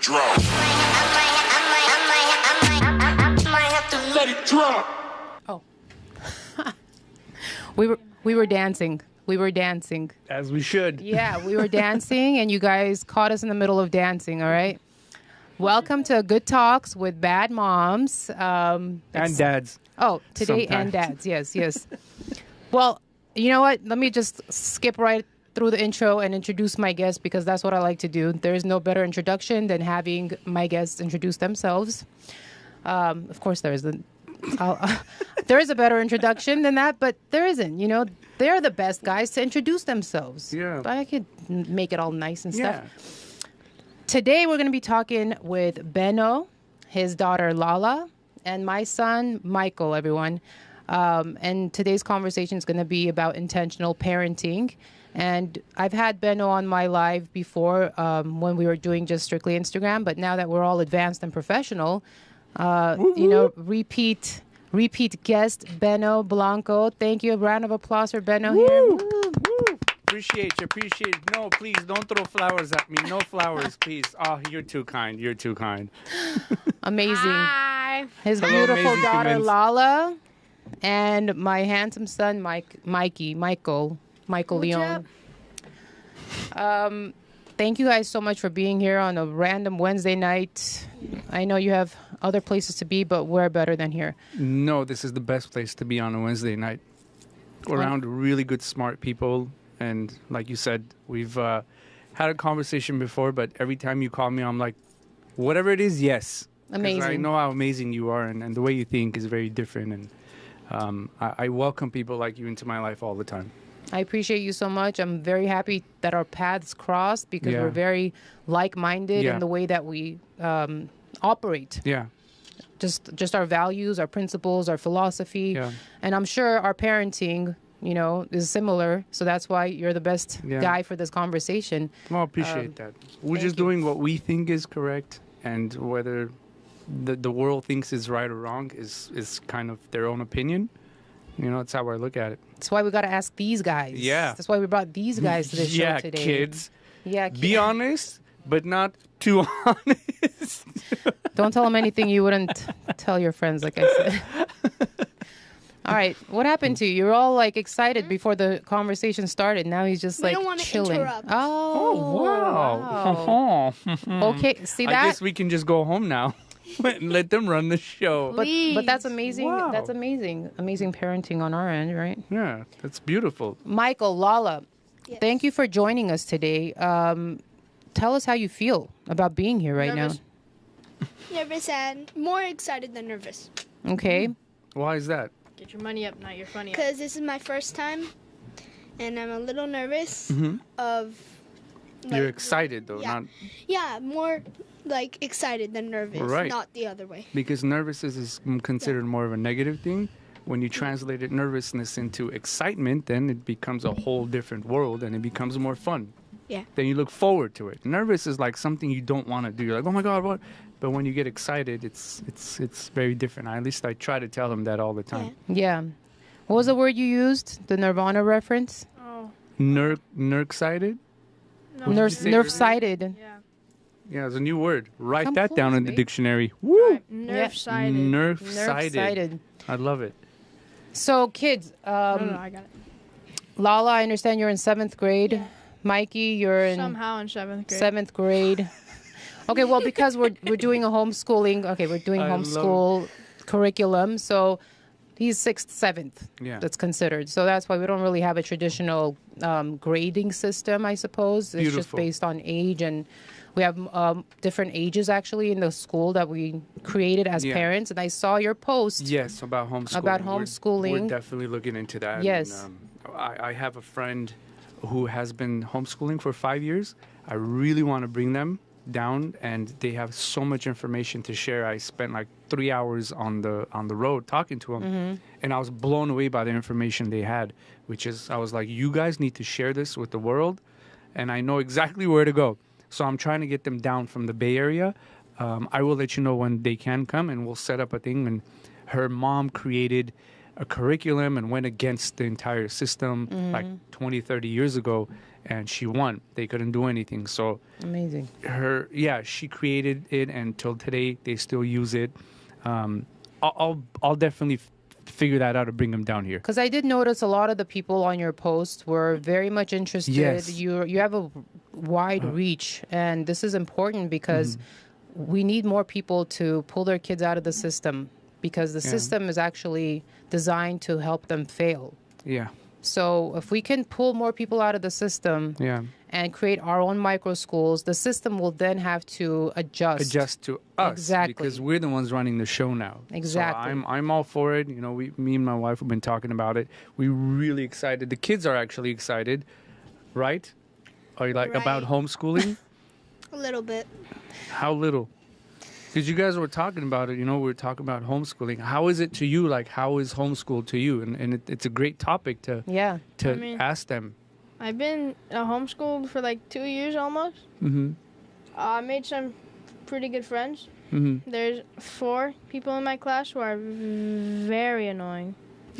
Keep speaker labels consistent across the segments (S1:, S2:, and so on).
S1: drop. I might have to let it drop.
S2: Oh. We were dancing. We were dancing.
S3: As we should.
S2: Yeah, we were dancing, and you guys caught us in the middle of dancing, all right? Welcome to Good Talks with Bad Moms.
S3: And dads.
S2: Oh, today and dads. Yes. Well, you know what? Let me just skip right through the intro and introduce my guests because that's what I like to do. There is no better introduction than having my guests introduce themselves. Of course, there isn't. There is a better introduction than that, but there isn't. You know, they're the best guys to introduce themselves.
S3: Yeah.
S2: But I could make it all nice and stuff.
S3: Yeah.
S2: Today, we're going to be talking with Beno, his daughter Lala, and my son Michael, everyone. And today's conversation is going to be about intentional parenting. And I've had Beno on my live before when we were doing just strictly Instagram. But now that we're all advanced and professional, you know, repeat guest Beno Blanko. Thank you. A round of applause for Beno here.
S3: Woo. Appreciate you. No, please don't throw flowers at me. No flowers, please. Oh, you're too kind.
S2: Amazing.
S4: Hi.
S2: His
S3: Hello,
S2: beautiful
S3: amazing
S2: daughter
S3: humans.
S2: Lala, and my handsome son Michael Leon. Thank you guys so much for being here on a random Wednesday night. I know you have other places to be, but we're better than here.
S3: No, this is the best place to be on a Wednesday night. Around really good, smart people. And like you said, we've had a conversation before, but every time you call me, I'm like, whatever it is, yes. 'Cause
S2: Amazing.
S3: I know how amazing you are, and the way you think is very different. And I welcome people like you into my life all the time.
S2: I appreciate you so much. I'm very happy that our paths crossed because
S3: Yeah.
S2: we're very like-minded
S3: Yeah.
S2: in the way that we operate.
S3: Yeah.
S2: Just our values, our principles, our philosophy.
S3: Yeah.
S2: And I'm sure our parenting, you know, is similar. So that's why you're the best
S3: Yeah.
S2: guy for this conversation.
S3: Well, I appreciate that. We're
S2: thank
S3: just
S2: you.
S3: doing what we think is correct, and whether the world thinks is right or wrong is kind of their own opinion. You know, that's how I look at it.
S2: That's why we got to ask these guys.
S3: Yeah.
S2: That's why we brought these guys to the show
S3: Yeah,
S2: today.
S3: kids.
S2: Yeah,
S3: Be honest, but not too honest.
S2: Don't tell them anything you wouldn't tell your friends, like I said. All right, what happened to you? You're all like excited before the conversation started. Now he's just
S4: We
S2: like
S4: don't wanna
S2: chilling.
S4: interrupt.
S2: Oh,
S3: wow.
S2: Okay, see
S3: I
S2: that?
S3: guess we can just go home now and let them run the show.
S2: But that's
S4: Please.
S2: amazing.
S3: Wow.
S2: That's amazing. Amazing parenting on our end, right?
S3: Yeah, that's beautiful.
S2: Michael, Lala,
S4: Yes.
S2: thank you for joining us today. Tell us how you feel about being here right
S4: Nervous. Nervous and more excited than nervous.
S2: now. Okay.
S3: Why is that?
S5: Get your money up, not your funny up.
S4: Because this is my first time, and I'm a little nervous of...
S3: You're excited, though,
S4: yeah.
S3: not
S4: Yeah, more like excited than nervous,
S3: Right.
S4: not the other way.
S3: because nervous is considered more of a negative thing. When you translate it nervousness into excitement, then it becomes a whole different world and it becomes more fun.
S4: Yeah.
S3: Then you look forward to it. Nervous is like something you don't want to do. You're like, oh my God, what? But when you get excited, it's very different. At least I try to tell them that all the time.
S2: Yeah. What was the word you used? The Nirvana reference?
S5: Oh,
S3: Nerve-excited?
S5: no.
S3: What did you say
S2: Nerve-sighted.
S5: Yeah.
S3: Yeah, it's a new word. Write
S2: Come
S3: that down
S2: close,
S3: in the
S2: babe.
S3: dictionary. Woo!
S5: Right. Nerve-sided.
S3: Nerve-sided.
S2: Nerve-sighted.
S3: I love it.
S2: So, kids,
S5: No, I got it.
S2: Lala, I understand you're in 7th grade.
S4: Yeah.
S2: Mikey, you're in
S5: Somehow in 7th grade.
S2: 7th grade. Okay, well, because we're doing a homeschooling. Okay, we're doing
S3: I love
S2: homeschool curriculum. So he's 6th, 7th.
S3: Yeah.
S2: That's considered. So that's why we don't really have a traditional grading system, I suppose. It's just
S3: Beautiful.
S2: based on age, and we have different ages actually in the school that we created as
S3: Yeah.
S2: parents. And I saw your post.
S3: Yes, about homeschooling.
S2: About
S3: We're
S2: homeschooling.
S3: definitely looking into that.
S2: Yes.
S3: And, I have a friend who has been homeschooling for 5 years. I really want to bring them down, and they have so much information to share. I spent like 3 hours on the road talking to them, and I was blown away by the information they had. Which is, I was like, you guys need to share this with the world, and I know exactly where to go. So I'm trying to get them down from the Bay Area. I will let you know when they can come, and we'll set up a thing. And her mom created a curriculum and went against the entire system like 20, 30 years ago. and she won. They couldn't do anything. So
S2: Amazing.
S3: she created it, and till today they still use it. I'll definitely figure that out to bring them down here.
S2: Because I did notice a lot of the people on your post were very much interested.
S3: Yes.
S2: You have a wide reach, and this is important because we need more people to pull their kids out of the system, because the system is actually designed to help them fail.
S3: Yeah.
S2: So if we can pull more people out of the system and create our own micro schools, the system will then have to adjust
S3: to us.
S2: Exactly.
S3: Because we're the ones running the show now.
S2: Exactly.
S3: So I'm all for it. You know, me and my wife have been talking about it. We're really excited. The kids are actually excited, right? Are you like about
S4: Right.
S3: homeschooling?
S4: A little bit.
S3: How little? Because you guys were talking about it, we were talking about homeschooling. How is it to you? Like, how is homeschool to you? And it's a great topic to
S5: I mean-
S3: ask them.
S5: I've been homeschooled for like 2 years almost.
S3: Mm-hmm.
S5: I made some pretty good friends.
S3: Mm-hmm.
S5: There's 4 people in my class who are very annoying.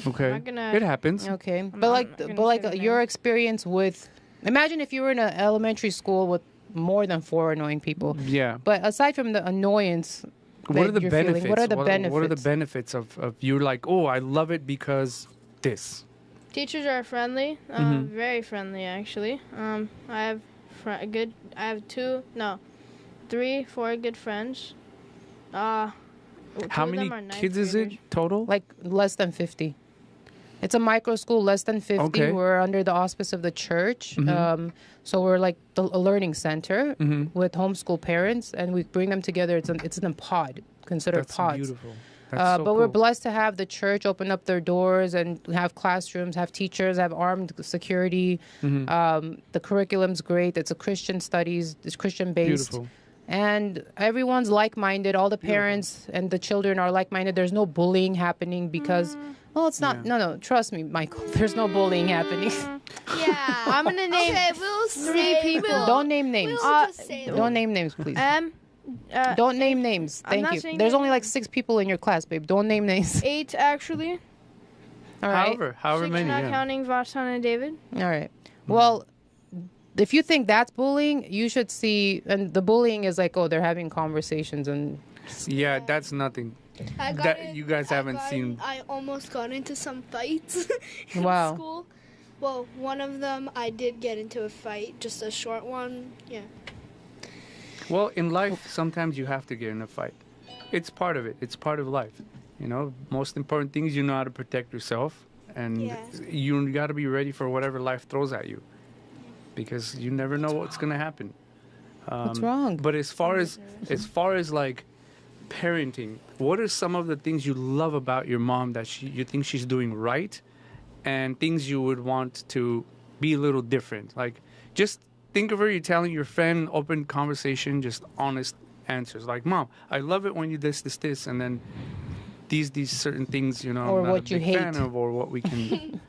S3: Okay.
S5: not gonna-
S3: It happens.
S2: Okay,
S5: I'm
S2: but
S5: not
S2: like,
S5: gonna
S2: but like
S5: say their
S2: your
S5: name.
S2: experience with, imagine if you were in an elementary school with more than 4 annoying people.
S3: Yeah.
S2: But aside from the annoyance,
S3: What are the
S2: you're feeling,
S3: benefits?
S2: what are the benefits?
S3: What are the benefits of you're like, oh, I love it because this.
S5: Teachers are friendly,
S3: Mhm.
S5: very friendly actually. I have I have 3, 4 good friends.
S3: How
S5: Two of
S3: many
S5: them are ninth
S3: kids is it
S5: graders.
S3: total?
S2: Like less than 50. It's a micro school, less than 50.
S3: Okay.
S2: We're under the auspice of the church.
S3: Mhm.
S2: So we're like a learning center
S3: Mhm.
S2: with homeschool parents, and we bring them together. It's in a pod, considered
S3: That's
S2: pods.
S3: beautiful. That's so
S2: But we're
S3: cool.
S2: blessed to have the church open up their doors and have classrooms, have teachers, have armed security.
S3: Mhm.
S2: The curriculum's great. It's a Christian studies. It's Christian based.
S3: Beautiful.
S2: And everyone's like-minded. All the parents and the children are like-minded. There's no bullying happening because, well, it's not.
S3: Yeah.
S2: No, trust me, Michael. There's no bullying happening.
S4: Yeah.
S5: I'm gonna name
S4: Okay, we'll
S5: 3
S4: say
S5: people.
S2: Don't name names.
S4: We'll just say them.
S2: Don't name names, please. Don't name names.
S5: I'm
S2: Thank
S5: not
S2: you.
S5: saying
S2: There's
S5: their
S2: only like
S5: names.
S2: 6 people in your class, babe. Don't name names.
S5: 8 actually.
S2: All right.
S3: However
S5: 6
S3: many.
S5: not
S3: Yeah.
S5: counting Vassan and David.
S2: All right. Well, if you think that's bullying, you should see. And the bullying is like, oh, they're having conversations and.
S3: Yeah, that's nothing.
S4: I got
S3: That
S4: in-
S3: you guys
S4: I
S3: haven't
S4: got
S3: seen.
S4: in- I almost got into some fights in
S2: Wow.
S4: school. Well, one of them I did get into a fight, just a short one. Yeah.
S3: Well, in life, sometimes you have to get in a fight. It's part of it. It's part of life. Most important thing is you know how to protect yourself, and
S4: Yeah.
S3: you got to be ready for whatever life throws at you, because you never know what's going to happen.
S2: What's wrong?
S3: But as far as like parenting, what are some of the things you love about your mom that you think she's doing right, and things you would want to be a little different? Like, just think of her, you're telling your friend, open conversation, just honest answers. Like, Mom, I love it when you this, and then these certain things,
S2: Or
S3: I'm not
S2: what
S3: a
S2: you
S3: big fan
S2: hate.
S3: of, or what we can,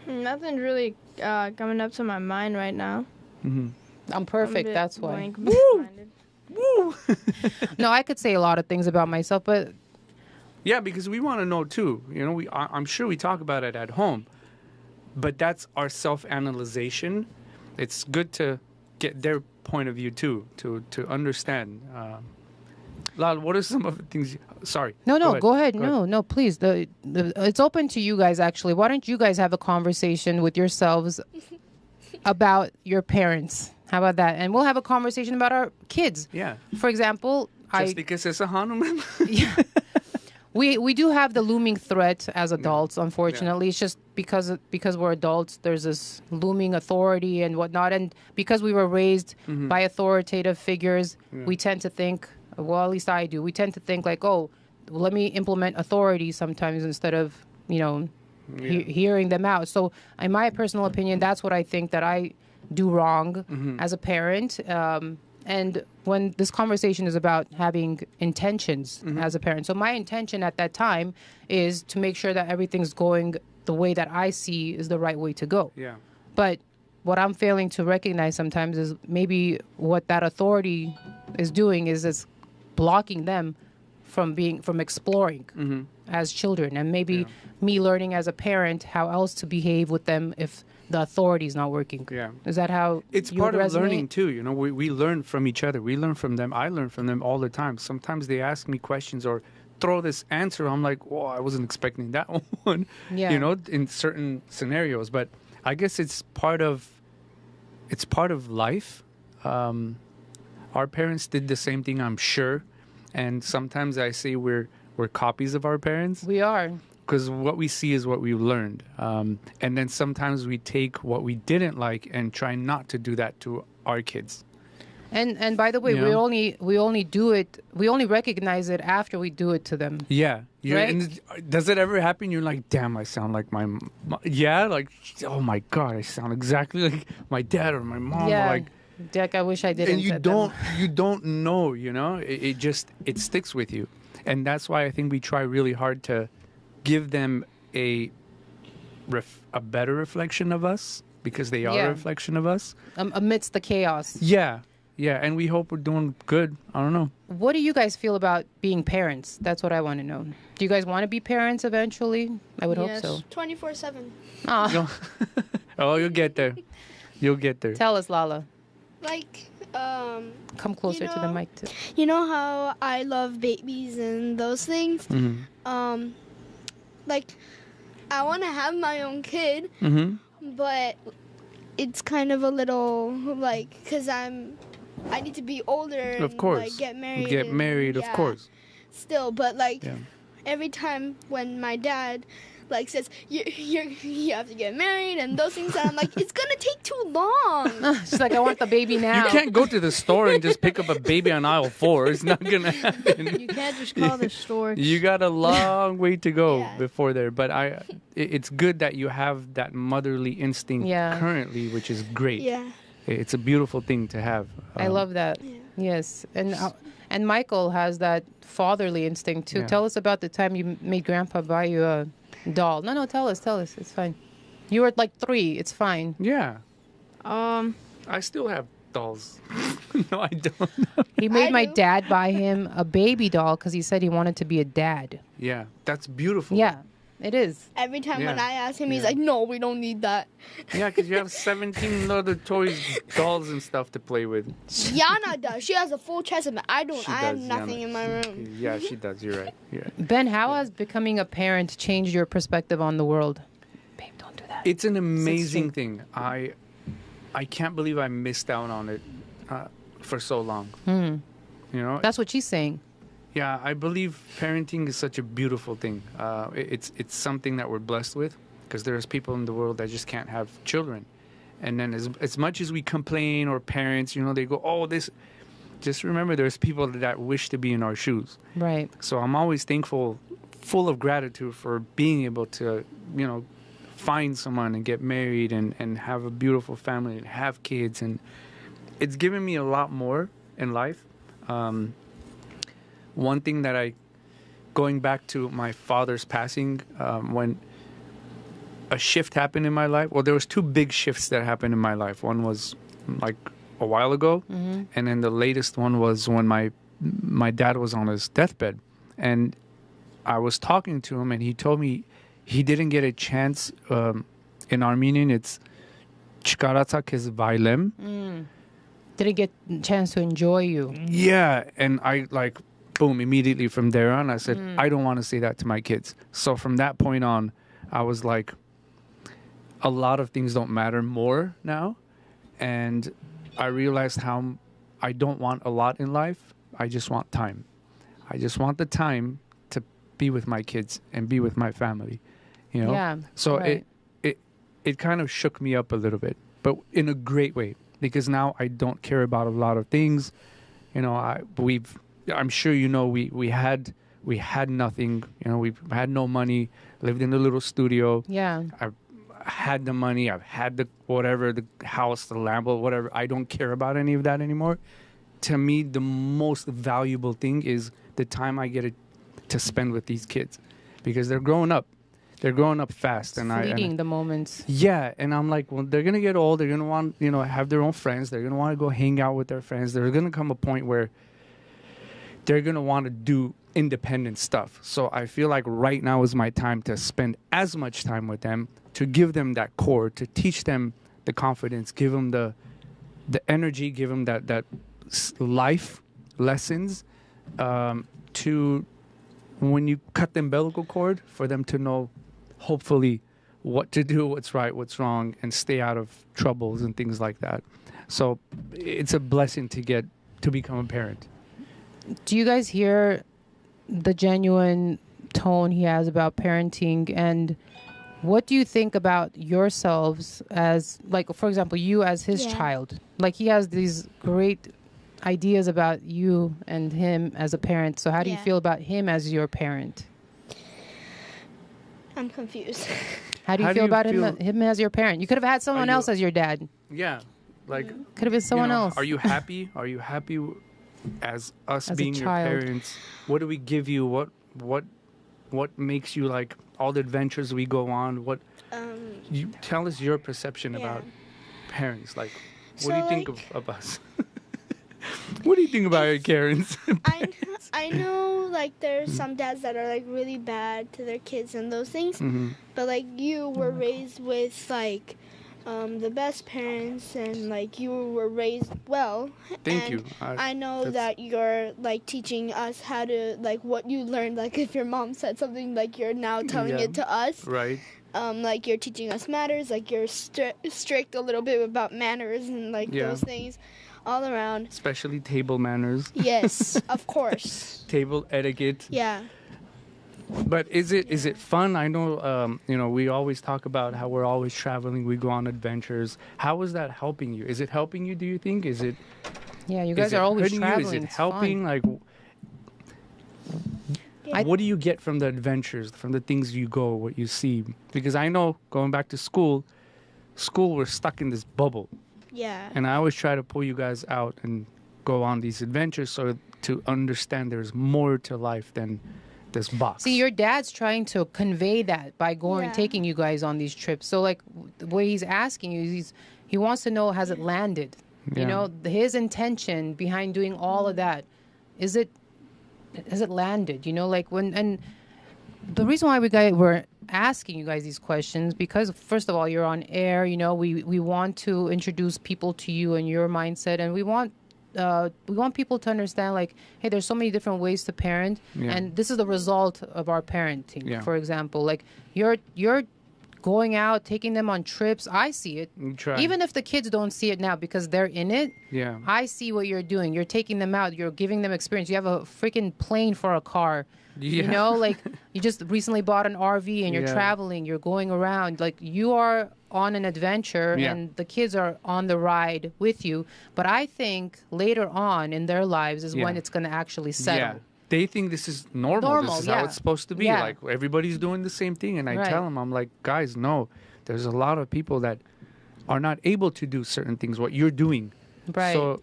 S5: Nothing's really coming up to my mind right now.
S2: I'm
S5: I'm a
S2: perfect.
S5: bit
S2: That's why.
S5: blank-minded.
S2: No, I could say a lot of things about myself, but
S3: Yeah, because we want to know too. I'm sure we talk about it at home, but that's our self-analyzation. It's good to get their point of view too, to understand. Lala, what are some of the things? Sorry.
S2: no, go ahead. No, please. It's open to you guys. Actually, why don't you guys have a conversation with yourselves about your parents? How about that? And we'll have a conversation about our kids.
S3: Yeah.
S2: For example,
S3: Just because it's a Hanuman.
S2: we do have the looming threat as adults. Unfortunately, it's just because we're adults. There's this looming authority and whatnot, and because we were raised by authoritative figures, we tend to think. Well, at least I do. We tend to think like, oh, let me implement authority sometimes instead of hearing them out. So, in my personal opinion, that's what I think that I do wrong as a parent. And when this conversation is about having intentions as a parent. So my intention at that time is to make sure that everything's going the way that I see is the right way to go.
S3: Yeah.
S2: But what I'm failing to recognize sometimes is maybe what that authority is doing is it's blocking them from exploring as children. And maybe me learning as a parent how else to behave with them if the authority is not working.
S3: Yeah.
S2: Is that how
S3: It's
S2: you
S3: part
S2: would
S3: of
S2: resonate?
S3: learning too. You know, we learn from each other. We learn from them. I learn from them all the time. Sometimes they ask me questions or throw this answer. I'm like, whoa, I wasn't expecting that one.
S2: Yeah.
S3: You know, in certain scenarios. But I guess it's part of life. Our parents did the same thing, I'm sure. And sometimes I say we're copies of our parents.
S2: We are.
S3: Because what we see is what we've learned. And then sometimes we take what we didn't like and try not to do that to our kids.
S2: And by the way,
S3: You
S2: we
S3: know?
S2: only recognize it after we do it to them.
S3: Yeah.
S2: Right?
S3: And does it ever happen? You're like, damn, I sound like my yeah? Like, oh my God, I sound exactly like my dad or my mom. Or
S2: Yeah.
S3: like,
S2: Dick, I wish I didn't.
S3: and you
S2: said
S3: don't
S2: them.
S3: you don't know, you know? It sticks with you. And that's why I think we try really hard to give them a better reflection of us, because they are
S2: Yeah.
S3: a reflection of us.
S2: Amidst the chaos.
S3: Yeah. Yeah, and we hope we're doing good. I don't know.
S2: What do you guys feel about being parents? That's what I want to know. Do you guys want to be parents eventually? I would hope so.
S4: 24/7.
S2: Aw.
S3: No. Oh, you'll get there. You'll get there.
S2: Tell us, Lala.
S4: Like,
S2: Come closer to the
S4: know-
S2: mic, too.
S4: you know how I love babies and those things?
S3: Mm-hmm.
S4: Like, I want to have my own kid,
S3: Mm-hmm.
S4: but it's kind of a little, like, because I need to be older and,
S3: Of course.
S4: like, get married.
S3: Get
S4: and-
S3: married, of
S4: yeah,
S3: course.
S4: Still, but, like,
S3: Yeah.
S4: every time when my dad, like, says, you have to get married and those things, and I'm like, it's going to take too long.
S2: She's like, I want the baby now.
S3: You can't go to the store and just pick up a baby on aisle 4. It's not going to happen.
S5: You can't just call the store.
S3: You got a long way to go
S4: Yeah.
S3: before there. But it's good that you have that motherly instinct
S2: Yeah.
S3: currently, which is great.
S4: Yeah.
S3: It's a beautiful thing to have.
S2: I love that.
S4: Yeah.
S2: Yes. And Michael has that fatherly instinct, too.
S3: Yeah.
S2: Tell us about the time you made Grandpa buy you a doll. No, tell us. It's fine. You were like 3. It's fine.
S3: Yeah.
S5: Um,
S3: I still have dolls. No, I don't.
S2: He made
S4: I
S2: my
S4: do.
S2: dad buy him a baby doll because he said he wanted to be a dad.
S3: Yeah, that's beautiful.
S2: Yeah, it is.
S4: Every time when
S3: Yeah.
S4: I ask him, he's
S3: Yeah.
S4: like, no, we don't need that.
S3: Yeah, because you have 17 other toys, dolls, and stuff to play with.
S4: Yana does. She has a full chest of it. I don't.
S3: She
S4: I have
S3: does,
S4: nothing
S3: Yana.
S4: in my room.
S3: Yeah, she does. You're right. You're right.
S2: Ben, how has becoming a parent changed your perspective on the world? Babe, don't do that.
S3: It's an amazing
S2: straight.
S3: thing. I can't believe I missed out on it for so long. You know,
S2: That's what she's saying.
S3: yeah, I believe parenting is such a beautiful thing. It's something that we're blessed with, because there's people in the world that just can't have children. And then as much as we complain, or parents, you know, they go, oh, this. Just remember, there's people that wish to be in our shoes.
S2: Right.
S3: So I'm always thankful, full of gratitude for being able to, you know, find someone and get married and have a beautiful family and have kids. And it's given me a lot more in life. One thing that going back to my father's passing, when a shift happened in my life, well, there was 2 big shifts that happened in my life. One was like a while ago, and then the latest one was when my dad was on his deathbed. And I was talking to him, and he told me he didn't get a chance. In Armenian, it's chkaratsa kes vailem.
S2: Didn't get a chance to enjoy you.
S3: Yeah, and I like, boom, immediately from there on, I said, I don't want to say that to my kids. So from that point on, I was like, a lot of things don't matter more now. And I realized how I don't want a lot in life. I just want time. I just want the time to be with my kids and be with my family, you know?
S2: Yeah,
S3: So
S2: right.
S3: it kind of shook me up a little bit, but in a great way, because now I don't care about a lot of things. You know, I'm sure you know, we had nothing. You know, we had no money, lived in a little studio.
S2: Yeah.
S3: I had the money, I've had the whatever, the house, the Lambo, whatever. I don't care about any of that anymore. To me, the most valuable thing is the time I get to spend with these kids, because they're growing up. They're growing up fast,
S2: Fleeting the moments.
S3: yeah, and I'm like, well, they're gonna get old. They're gonna want, you know, have their own friends. They're gonna want to go hang out with their friends. There's gonna come a point where they're gonna want to do independent stuff. So I feel like right now is my time to spend as much time with them, to give them that core, to teach them the confidence, give them the energy, give them that life lessons, to when you cut the umbilical cord, for them to know, hopefully, what to do, what's right, what's wrong, and stay out of troubles and things like that. So it's a blessing to become a parent.
S2: Do you guys hear the genuine tone he has about parenting, and what do you think about yourselves as, like, for example, you as his child? Like, he has these great ideas about you and him as a parent. So how do you feel about him as your parent?
S4: I'm confused.
S2: How do you feel about him as your parent? You could have had someone else as your dad.
S3: Yeah. Like,
S2: could have been someone else.
S3: Are you happy? Are you happy as us
S2: as
S3: being your parents? What do we give you? What makes you like all the adventures we go on? What you tell us your perception about parents. Like, what do you think of us? What do you think about your Karens?
S4: I know, like, there's some dads that are, like, really bad to their kids and those things. But, like, you were raised with, like, the best parents, and, like, you were raised well.
S3: Thank you.
S4: I know that you're, like, teaching us how to, like, what you learned. Like, if your mom said something, like, you're now telling it to us.
S3: Right.
S4: Like, you're teaching us manners. Like, you're strict a little bit about manners and, like, those things. All around.
S3: Especially table manners.
S4: Yes, of course.
S3: Table etiquette.
S4: Yeah.
S3: But is it fun? I know, we always talk about how we're always traveling. We go on adventures. How is that helping you? Is it helping you, do you think? Is it...
S2: Yeah, you guys are always traveling.
S3: Is it helping? Like, what do you get from the adventures, from the things you go, what you see? Because I know, going back to school, we're stuck in this bubble.
S4: Yeah.
S3: And I always try to pull you guys out and go on these adventures so to understand there's more to life than this box.
S2: See, your dad's trying to convey that by taking you guys on these trips. So, like, the way he's asking you, he wants to know, has it landed?
S3: Yeah.
S2: You know, his intention behind doing all of that, has it landed? You know, like, and the reason why we're asking you guys these questions, because first of all, you're on air, you know, we want to introduce people to you and your mindset, and we want people to understand, like, hey, there's so many different ways to parent, and this is the result of our parenting. For example, like, you're going out, taking them on trips. I see it. Even if the kids don't see it now because they're in it, I see what you're doing. You're taking them out. You're giving them experience. You have a freaking plane for a car. You know, like, you just recently bought an RV and you're traveling, you're going around. Like, you are on an adventure and the kids are on the ride with you. But I think later on in their lives is when it's going to actually settle.
S3: Yeah. They think this is normal. This is how it's supposed to be. Like, everybody's doing the same thing. And I tell them, I'm like, guys, no, there's a lot of people that are not able to do certain things, what you're doing.
S2: Right.
S3: So,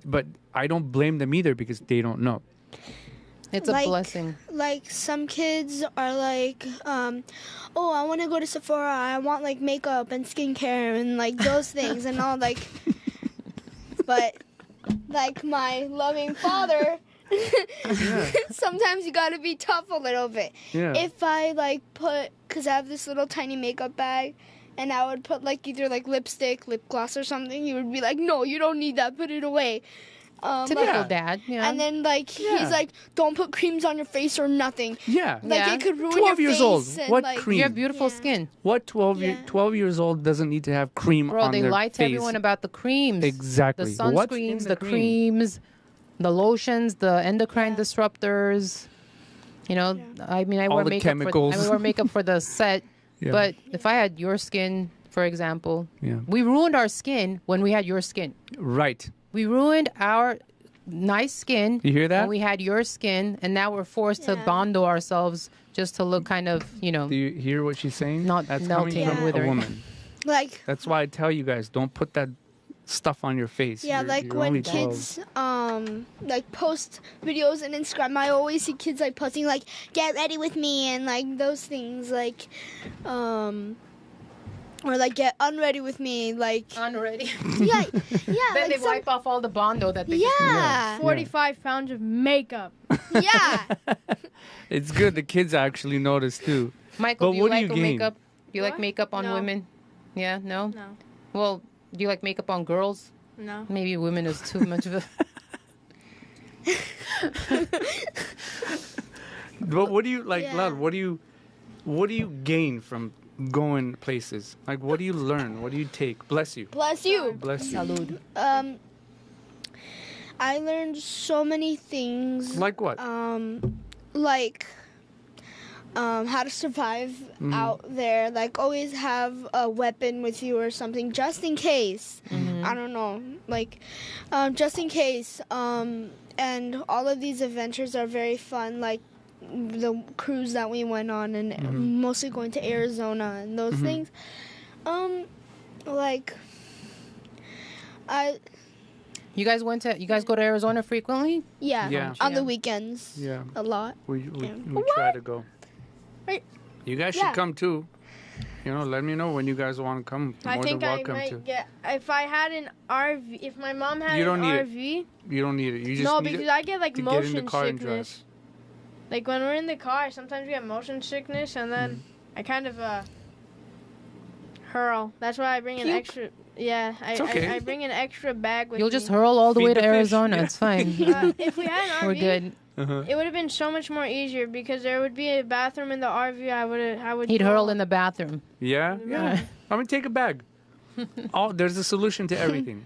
S3: but I don't blame them either because they don't know.
S2: It's a blessing.
S4: Like, some kids are like, oh, I want to go to Sephora. I want, like, makeup and skincare and, like, those things and all, like. But, like, my loving father, sometimes you got to be tough a little bit.
S3: Yeah.
S4: If I, like, because I have this little tiny makeup bag, and I would put, like, either, like, lipstick, lip gloss or something, he would be like, no, you don't need that. Put it away.
S2: Typical dad. Yeah.
S4: And then, like, he's like, don't put creams on your face or nothing.
S3: Yeah.
S4: Like, it could ruin
S3: 12
S4: your
S3: years
S4: face.
S3: old.
S4: And,
S3: What
S4: like,
S3: cream?
S2: You have beautiful skin.
S3: What 12 years old doesn't need to have cream
S2: Bro,
S3: on their face?
S2: they lie to everyone about the creams.
S3: Exactly.
S2: The sunscreens, the creams, the lotions, the endocrine disruptors. You know, I mean, I
S3: All
S2: wear
S3: the
S2: makeup
S3: chemicals.
S2: I wear makeup for the set. But if I had your skin, for example, we ruined our skin when we had your skin.
S3: Right.
S2: We ruined our nice skin.
S3: You hear that?
S2: When we had your skin, and now we're forced to bondo ourselves just to look kind of,
S3: Do you hear what she's saying?
S2: Not
S3: That's
S2: melting
S3: coming
S2: and
S3: from a
S2: withering.
S3: woman.
S4: Like,
S3: That's why I tell you guys, don't put that stuff on your face.
S4: yeah,
S3: You're
S4: like,
S3: only
S4: when
S3: 12.
S4: kids, like, post videos on Instagram, I always see kids, like, posting, like, get ready with me, and, like, those things, like, or, like, get unready with me, like.
S2: Unready.
S4: Yeah,
S2: Then
S4: like,
S2: they wipe off all the bondo that they
S5: 45 pounds of makeup.
S4: Yeah.
S3: It's good. The kids actually notice too.
S2: Michael,
S3: But
S2: do you
S3: what do
S2: like
S3: you gain?
S2: makeup? Do you like
S5: What?
S2: makeup on
S5: No.
S2: women? Yeah, no?
S5: No.
S2: Well, do you like makeup on girls?
S5: No.
S2: Maybe women is too much of a...
S3: But what do you like,
S4: Yeah.
S3: Lal? What do you gain from going places? Like, what do you learn? What do you take? Bless you.
S4: Bless you.
S3: Bless you.
S2: Salud.
S4: I learned so many things.
S3: Like what?
S4: Like how to survive out there. Like always have a weapon with you or something, just in case. I don't know. Like just in case. And all of these adventures are very fun. Like the cruise that we went on, and mostly going to Arizona and those things. Like
S2: You guys go to Arizona frequently?
S4: yeah,
S3: Yeah.
S4: on the
S2: Yeah.
S4: weekends.
S3: Yeah.
S4: A lot.
S3: We
S4: Yeah.
S3: try to go.
S4: Right.
S3: You guys
S4: Yeah.
S3: should come too. You know, let me know when you guys want to come.
S5: I
S3: More
S5: think
S3: than
S5: I
S3: welcome
S5: might
S3: to.
S5: get if I had an RV. If my mom had
S3: You don't
S5: an
S3: need it.
S5: RV,
S3: You don't need it. You just
S5: no,
S3: need
S5: because
S3: it
S5: I get like
S3: to get in the
S5: motion
S3: car and drive.
S5: sickness. Like when we're in the car, sometimes we get motion sickness, and then I kind of hurl. That's why I bring an
S4: Puke.
S5: extra. Yeah,
S3: It's okay.
S5: I bring an extra bag with
S2: You'll
S5: me.
S2: just hurl all the
S3: Feed
S2: way
S3: the
S2: to
S3: fish.
S2: Arizona.
S3: Yeah.
S2: It's fine.
S5: If we had an RV,
S2: We're good.
S3: Uh-huh.
S5: it would have been so much more easier because there would be a bathroom in the RV. I would.
S2: He'd
S5: go.
S2: hurl in the bathroom.
S3: Yeah? Yeah. I'm going to take a bag. There's a solution to everything.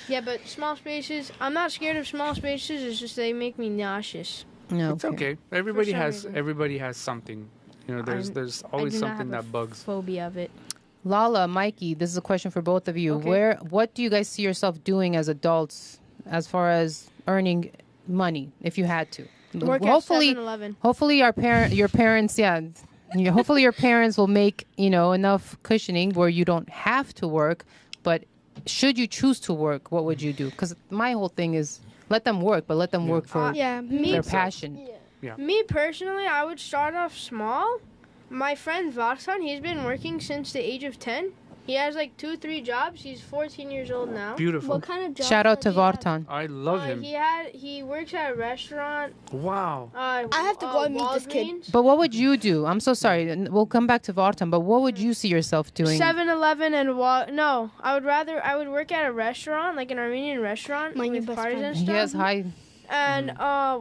S5: Yeah, but small spaces. I'm not scared of small spaces. It's just they make me nauseous.
S2: No,
S3: It's okay. Everybody
S5: some
S3: has
S5: reason.
S3: everybody has something. You know, there's always
S5: I do not
S3: something
S5: have
S3: that bugs.
S5: phobia of it.
S2: Lala, Mikey, this is a question for both of you.
S5: Okay.
S2: What do you guys see yourself doing as adults as far as earning money if you had to?
S5: Work
S2: hopefully,
S5: at 7-Eleven.
S2: hopefully your parents, yeah. Hopefully your parents will make, enough cushioning where you don't have to work, but should you choose to work, what would you do? Cuz my whole thing is let them work, but let them work for
S4: Yeah, me.
S2: their passion.
S5: Me personally, I would start off small. My friend Varsan, he's been working since the age of 10. He has like 2-3 jobs. He's 14 years old now.
S3: Beautiful.
S4: What kind of job?
S2: Shout out to
S4: does he have?
S2: Vartan.
S3: I love him.
S5: He works at a restaurant.
S3: Wow.
S5: I
S4: have to go and meet this kid.
S5: Walgreens.
S2: But what would you do? I'm so sorry. and We'll come back to Vartan, but what would you see yourself doing?
S5: 7-Eleven and no, I would work at a restaurant, like an Armenian restaurant
S4: My new
S5: with
S4: best
S5: parties
S4: friend.
S5: and stuff.
S2: Yes, hi.
S5: And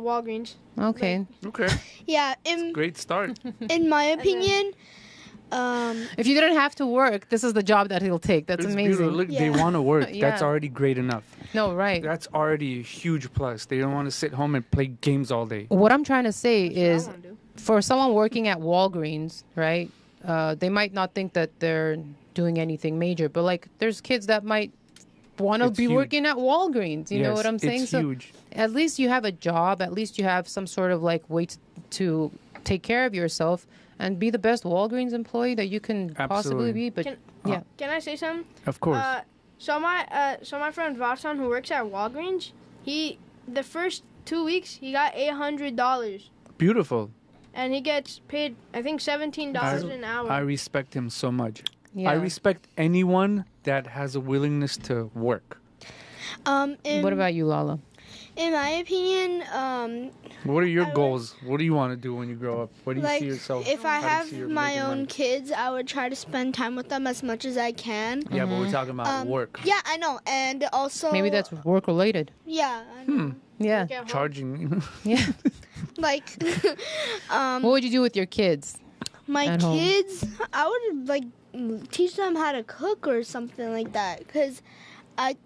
S5: Walgreens.
S2: Okay.
S3: Okay.
S4: Yeah,
S3: Great start.
S4: in my opinion,
S2: If you didn't have to work, this is the job that he'll take. That's
S3: It's
S2: amazing.
S3: beautiful. Look, they
S4: Yeah.
S3: want to work. That's
S2: Yeah.
S3: already great enough.
S2: No, right.
S3: That's already a huge plus. They don't want to sit home and play games all day.
S2: What I'm trying to say is,
S5: I wanna do.
S2: for someone working at Walgreens, right? They might not think that they're doing anything major, but like, there's kids that might want to
S3: It's
S2: be
S3: huge.
S2: working at Walgreens. You know
S3: Yes,
S2: what I'm saying?
S3: It's
S2: So
S3: huge.
S2: at least you have a job. At least you have some sort of like way to take care of yourself and be the best Walgreens employee that you can possibly
S3: Absolutely.
S2: be. But
S5: Can-
S2: yeah,
S5: Can I say something?
S3: Of course.
S5: So my friend Varsan, who works at Walgreens, the first 2 weeks he got $800,
S3: Beautiful.
S5: and he gets paid I think $17 an hour.
S3: I respect him so much.
S2: yeah.
S3: I respect anyone that has a willingness to work.
S2: What about you, Lala?
S4: in my opinion,
S3: What are your
S4: I would-
S3: goals? What do you want to do when you grow up? What do you
S4: like
S3: see yourself?
S4: if I
S3: how do you
S4: have
S3: see your
S4: my
S3: making
S4: own
S3: money?
S4: kids, I would try to spend time with them as much as I can.
S3: Yeah, but we're talking about work.
S4: Yeah, I know, and also
S2: Maybe that's work related.
S4: yeah, I know.
S2: Yeah,
S5: Get home.
S3: Charging.
S2: yeah.
S4: Like
S2: What would you do with your kids?
S4: my
S2: At home.
S4: kids, I would like teach them how to cook or something like that, because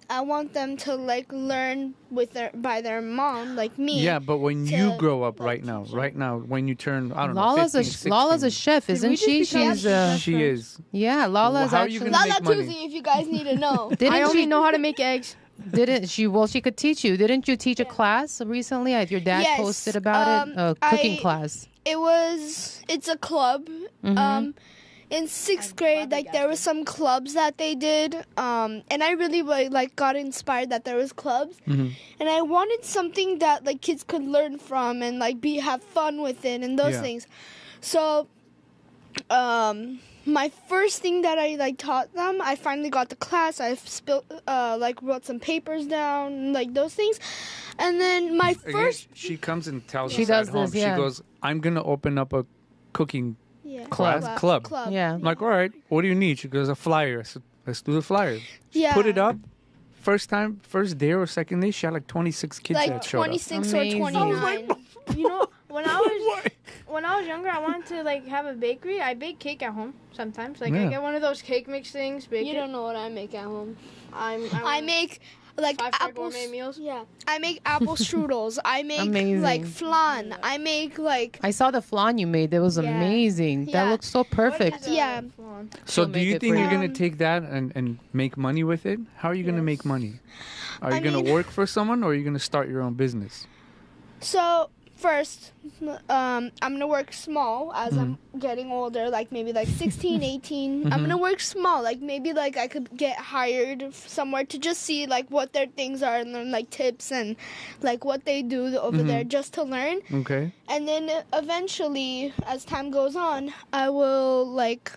S4: I want them to like learn by their mom, like me.
S3: Yeah, but when you
S4: to,
S3: grow up
S4: like,
S3: right now, when you turn, I don't
S2: Lala's
S3: know,
S2: a
S3: 15,
S2: Lala's a
S3: 16.
S2: chef, isn't
S5: we just
S2: she?
S5: become
S2: She's
S5: best
S3: She
S5: friends?
S3: is.
S2: yeah. Lala's
S3: How are you
S2: actually
S3: gonna
S4: Lala
S3: make money?
S4: Tuesday, if you guys need to know.
S2: didn't
S5: I only
S2: she
S5: know how to make eggs.
S2: didn't she? Well, she could teach you. Didn't you teach a class recently? Your dad
S4: Yes,
S2: posted about it. A cooking class.
S4: It's a club. In sixth grade, like there was some clubs that they did, and I really like got inspired that there was clubs, and I wanted something that like kids could learn from and like have fun with it and those
S3: Yeah.
S4: things. So my first thing that I like taught them, I finally got the class. I wrote some papers down, like those things, and then my
S3: Again,
S4: first
S3: she comes and tells
S2: She
S3: us
S2: does
S3: at home.
S2: this, yeah.
S3: She goes, "I'm gonna open up a cooking
S2: Club.
S3: club."
S2: Yeah.
S3: I'm like, "All right, what do you need?" She goes, "A flyer." So let's do the flyer.
S4: Yeah.
S3: Put it up. First day or second day, she had like 26 kids
S4: like
S3: that showed up.
S4: 26
S2: Amazing.
S4: or 29.
S5: You know, when I was younger, I wanted to like have a bakery. I bake cake at home sometimes. Like
S3: Yeah.
S5: I get one of those cake mix things. Bake
S4: You
S5: it.
S4: don't know what I make at home.
S5: I
S4: I make like
S5: 5-star
S4: apple
S5: gourmet meals.
S4: Yeah, I make apple strudels. I make
S2: Amazing.
S4: like flan. I make like
S2: I saw the flan you made. That was
S4: Yeah.
S2: amazing. That
S4: Yeah.
S2: looks so perfect.
S4: Yeah.
S3: So
S2: She'll
S3: do
S2: make
S3: you
S2: it
S3: think
S2: for
S3: you're
S2: you.
S3: gonna take that and make money with it? How are you gonna make money? Are you
S4: I
S3: gonna
S4: mean-
S3: work for someone or are you gonna start your own business?
S4: So first, I'm gonna work small as I'm getting older, like maybe like 16, 18. I'm gonna work small, like maybe like I could get hired somewhere to just see like what their things are and learn like tips and like what they do over there just to learn.
S3: Okay.
S4: And then eventually, as time goes on, I will like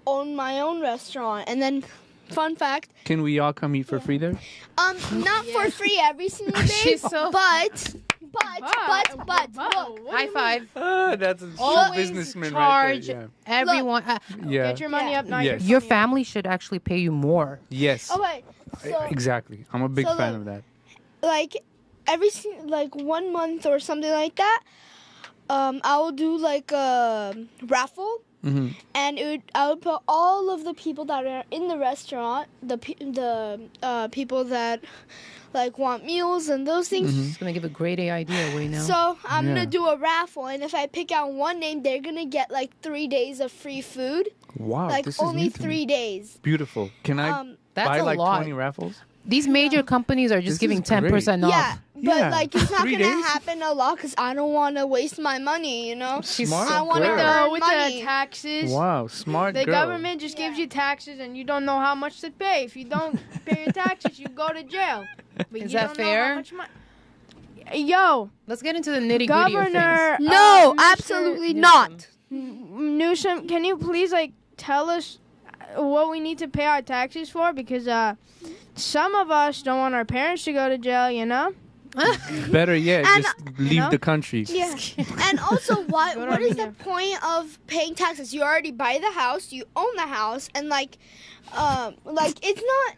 S4: own my own restaurant. And then, fun fact,
S3: Can we all come eat for free there?
S4: not for free every single day,
S2: She's so-
S4: but,
S5: Whoa, what
S2: High
S5: do you
S2: five.
S3: That's a
S2: Always
S3: businessman
S2: charge
S3: right there.
S2: everyone.
S3: Yeah.
S5: Get your money
S4: Yeah.
S5: up now.
S3: Yes.
S2: Your family should actually pay you more.
S3: Yes.
S4: oh wait, so
S3: Exactly. I'm a big
S4: so
S3: fan
S4: like-
S3: of that.
S4: like like 1 month or something like that, I will do like a raffle. And I would put all of the people that are in the restaurant, the people that like want meals and those things.
S2: It's gonna give a great idea away now.
S4: So I'm
S3: Yeah.
S4: gonna do a raffle, and if I pick out one name, they're gonna get like 3 days of free food,
S3: Wow.
S4: like
S3: this
S4: only
S3: is new to me.
S4: 3 days.
S3: Beautiful. Can I
S2: That's
S3: buy
S2: a
S3: like
S2: lot.
S3: 20 raffles?
S2: These major companies are
S3: This
S2: just giving
S3: is great.
S2: 10% off.
S4: Yeah, but
S3: Yeah.
S4: like it's not
S3: 3
S4: gonna
S3: days?
S4: happen a lot because I don't want to waste my money. You know,
S3: Smart
S4: I want to
S3: girl.
S4: earn
S5: with
S4: money.
S5: the taxes.
S3: Wow. Smart
S5: The
S3: girl.
S5: government just gives you taxes and you don't know how much to pay. If you don't pay your taxes, you go to jail. But
S2: Is
S5: you
S2: that
S5: don't know
S2: fair?
S5: how much Yo,
S2: Let's get into the nitty gritty of things.
S5: Governor.
S4: No,
S5: Mr.
S4: absolutely not.
S5: Newsom, can you please like tell us what we need to pay our taxes for? Because some of us don't want our parents to go to jail, you know?
S3: Better yet,
S4: And,
S3: just leave
S5: know?
S3: the country.
S4: Yeah, and also, what
S5: Go to
S4: what is the
S5: Armenia.
S4: point of paying taxes? You already buy the house, you own the house, and like it's not.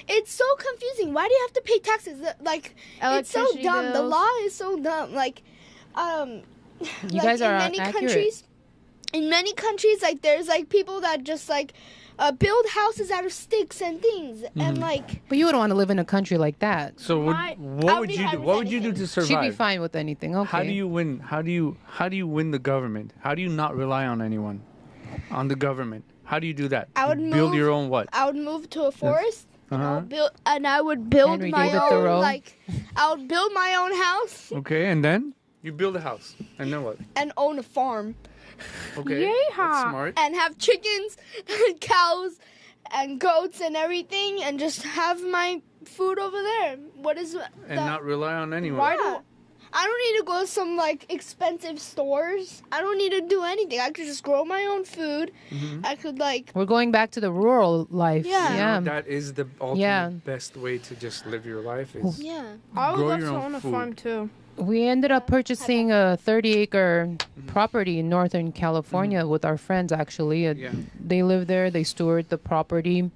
S4: It's so confusing. Why do you have to pay taxes? Like it's so
S5: Electricity
S4: dumb. The
S5: bills.
S4: law is so dumb. Like
S2: You guys are
S4: in many
S2: accurate.
S4: countries. In many countries, like there's like people that just like build houses out of sticks and things, and like
S2: But you wouldn't want to live in a country like that.
S3: So
S5: My-
S3: what
S4: I'll
S3: would
S4: be
S3: you do?
S4: fine
S3: What
S4: with
S3: would you do to
S2: She'd be
S3: survive?
S2: fine with anything. Okay.
S3: How do you win? How do you win the government? How do you not rely on anyone? On the government. How do you do that?
S4: I would
S3: You build
S4: move-
S3: your own what?
S4: I would move to a forest.
S3: Uh-huh.
S4: And I would build
S2: Henry
S4: my
S2: David
S4: own
S2: Thoreau.
S4: I would build my own house
S3: Okay, and then you build a house. And then what?
S4: and own a farm
S3: Okay.
S5: Yeehaw.
S3: That's smart.
S4: and have chickens and cows and goats and everything and just have my food over there. What is
S3: And not rely on anyone.
S5: Why
S4: Yeah. I don't need to go to some like expensive stores. I don't need to do anything. I could just grow my own food. I could like
S2: We're going back to the rural life.
S4: Yeah.
S3: You
S2: Yeah.
S3: know, that is the ultimate
S2: Yeah.
S3: best way to just live your life is
S4: yeah.
S5: I would
S3: grow
S5: love
S3: your
S5: to
S3: own
S5: own a
S3: food.
S5: farm too.
S2: We ended up purchasing a 30-acre property in Northern California with our friends, actually.
S3: Yeah.
S2: They live there. They steward the property.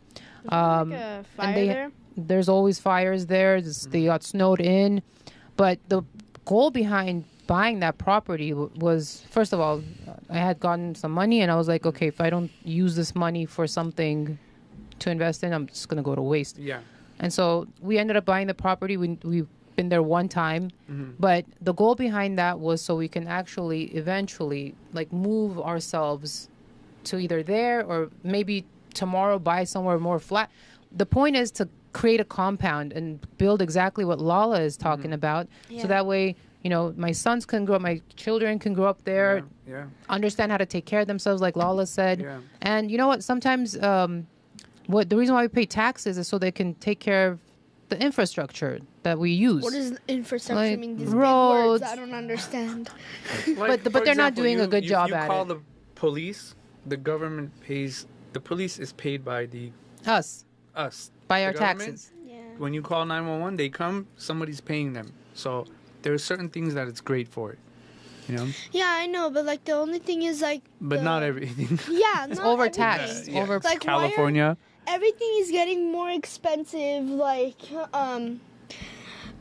S5: Like a fire
S2: they-
S5: there.
S2: There's always fires there. They got snowed in. But the goal behind buying that property was, first of all, I had gotten some money, and I was like, okay, if I don't use this money for something to invest in, I'm just going to go to waste.
S3: Yeah.
S2: And so we ended up buying the property. We've been there one time. But the goal behind that was so we can actually eventually like move ourselves to either there or maybe tomorrow buy somewhere more flat. The point is to create a compound and build exactly what Lala is talking about.
S4: Yeah.
S2: So that way, you know, my sons can grow up, my children can grow up there,
S3: Yeah.
S2: understand how to take care of themselves, like Lala said.
S3: Yeah.
S2: And you know what? Sometimes the reason why we pay taxes is so they can take care of the infrastructure that we use.
S4: What does infrastructure
S2: Like
S4: mean? These
S2: roads.
S4: big words I don't understand.
S3: Like,
S2: but
S3: for
S2: they're not
S3: example,
S2: doing a good job
S3: you
S2: at
S3: call
S2: it.
S3: the police, the government pays. The police is paid by
S2: Us,
S3: us.
S2: by
S3: the
S2: our
S3: government.
S2: taxes.
S4: Yeah.
S3: When you call 911, they come. Somebody's paying them. So there are certain things that it's great for. You know,
S4: Yeah, I know, but like the only thing is like.
S3: but not everything.
S4: Yeah,
S2: It's
S4: not
S2: overtaxed.
S4: everything.
S3: Yeah.
S2: Over
S4: Like,
S3: California.
S4: Everything is getting more expensive. Like,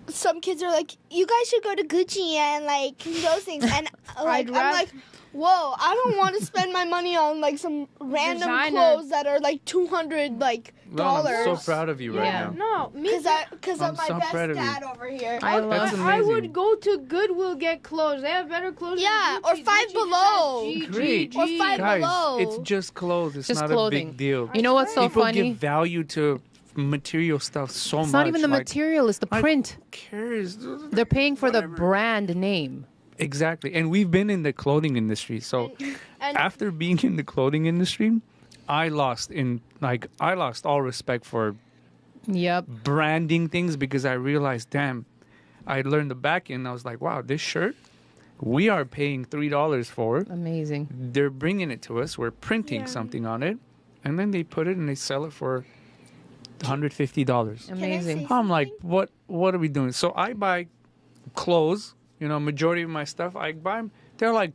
S4: some kids are like, you guys should go to Gucci and like those things, and like I'm like, whoa, I don't want to spend my money on like some random
S5: Designer.
S4: clothes that are like $200 like
S3: Well, I'm
S4: dollars.
S3: so proud of you right
S2: Yeah.
S3: now.
S5: No, me.
S4: Because
S3: I'm
S4: of my
S3: so
S4: best
S3: proud of you.
S4: dad over here.
S2: I love.
S3: That's
S5: I
S3: amazing.
S5: would go to Goodwill get clothes. They have better clothes.
S4: Yeah,
S5: than
S4: or
S5: Gucci.
S4: Five
S5: Gucci just
S4: Below.
S5: has G,
S3: Great.
S5: G,
S4: Or
S5: G.
S4: Five
S3: Guys,
S4: Below.
S3: it's just clothes. It's
S2: Just
S3: not
S2: clothing.
S3: a big deal.
S2: You know what's so
S3: People
S2: funny?
S3: give value to material stuff so much.
S2: It's not even the
S3: like,
S2: material; it's the
S3: like,
S2: print.
S3: Who cares?
S2: They're paying for the
S3: Whatever.
S2: brand name.
S3: Exactly. And we've been in the clothing industry. So
S5: And
S3: after being in the clothing industry, I lost all respect for
S2: Yep.
S3: branding things because I realized, damn, I learned the back end. I was like, wow, this shirt we are paying $3 for.
S2: Amazing.
S3: They're bringing it to us. We're printing
S4: Yeah.
S3: something on it. And then they put it and they sell it for $150.
S2: Amazing.
S4: say-
S3: I'm like, what are we doing? So I buy clothes, majority of my stuff, I buy them. They're like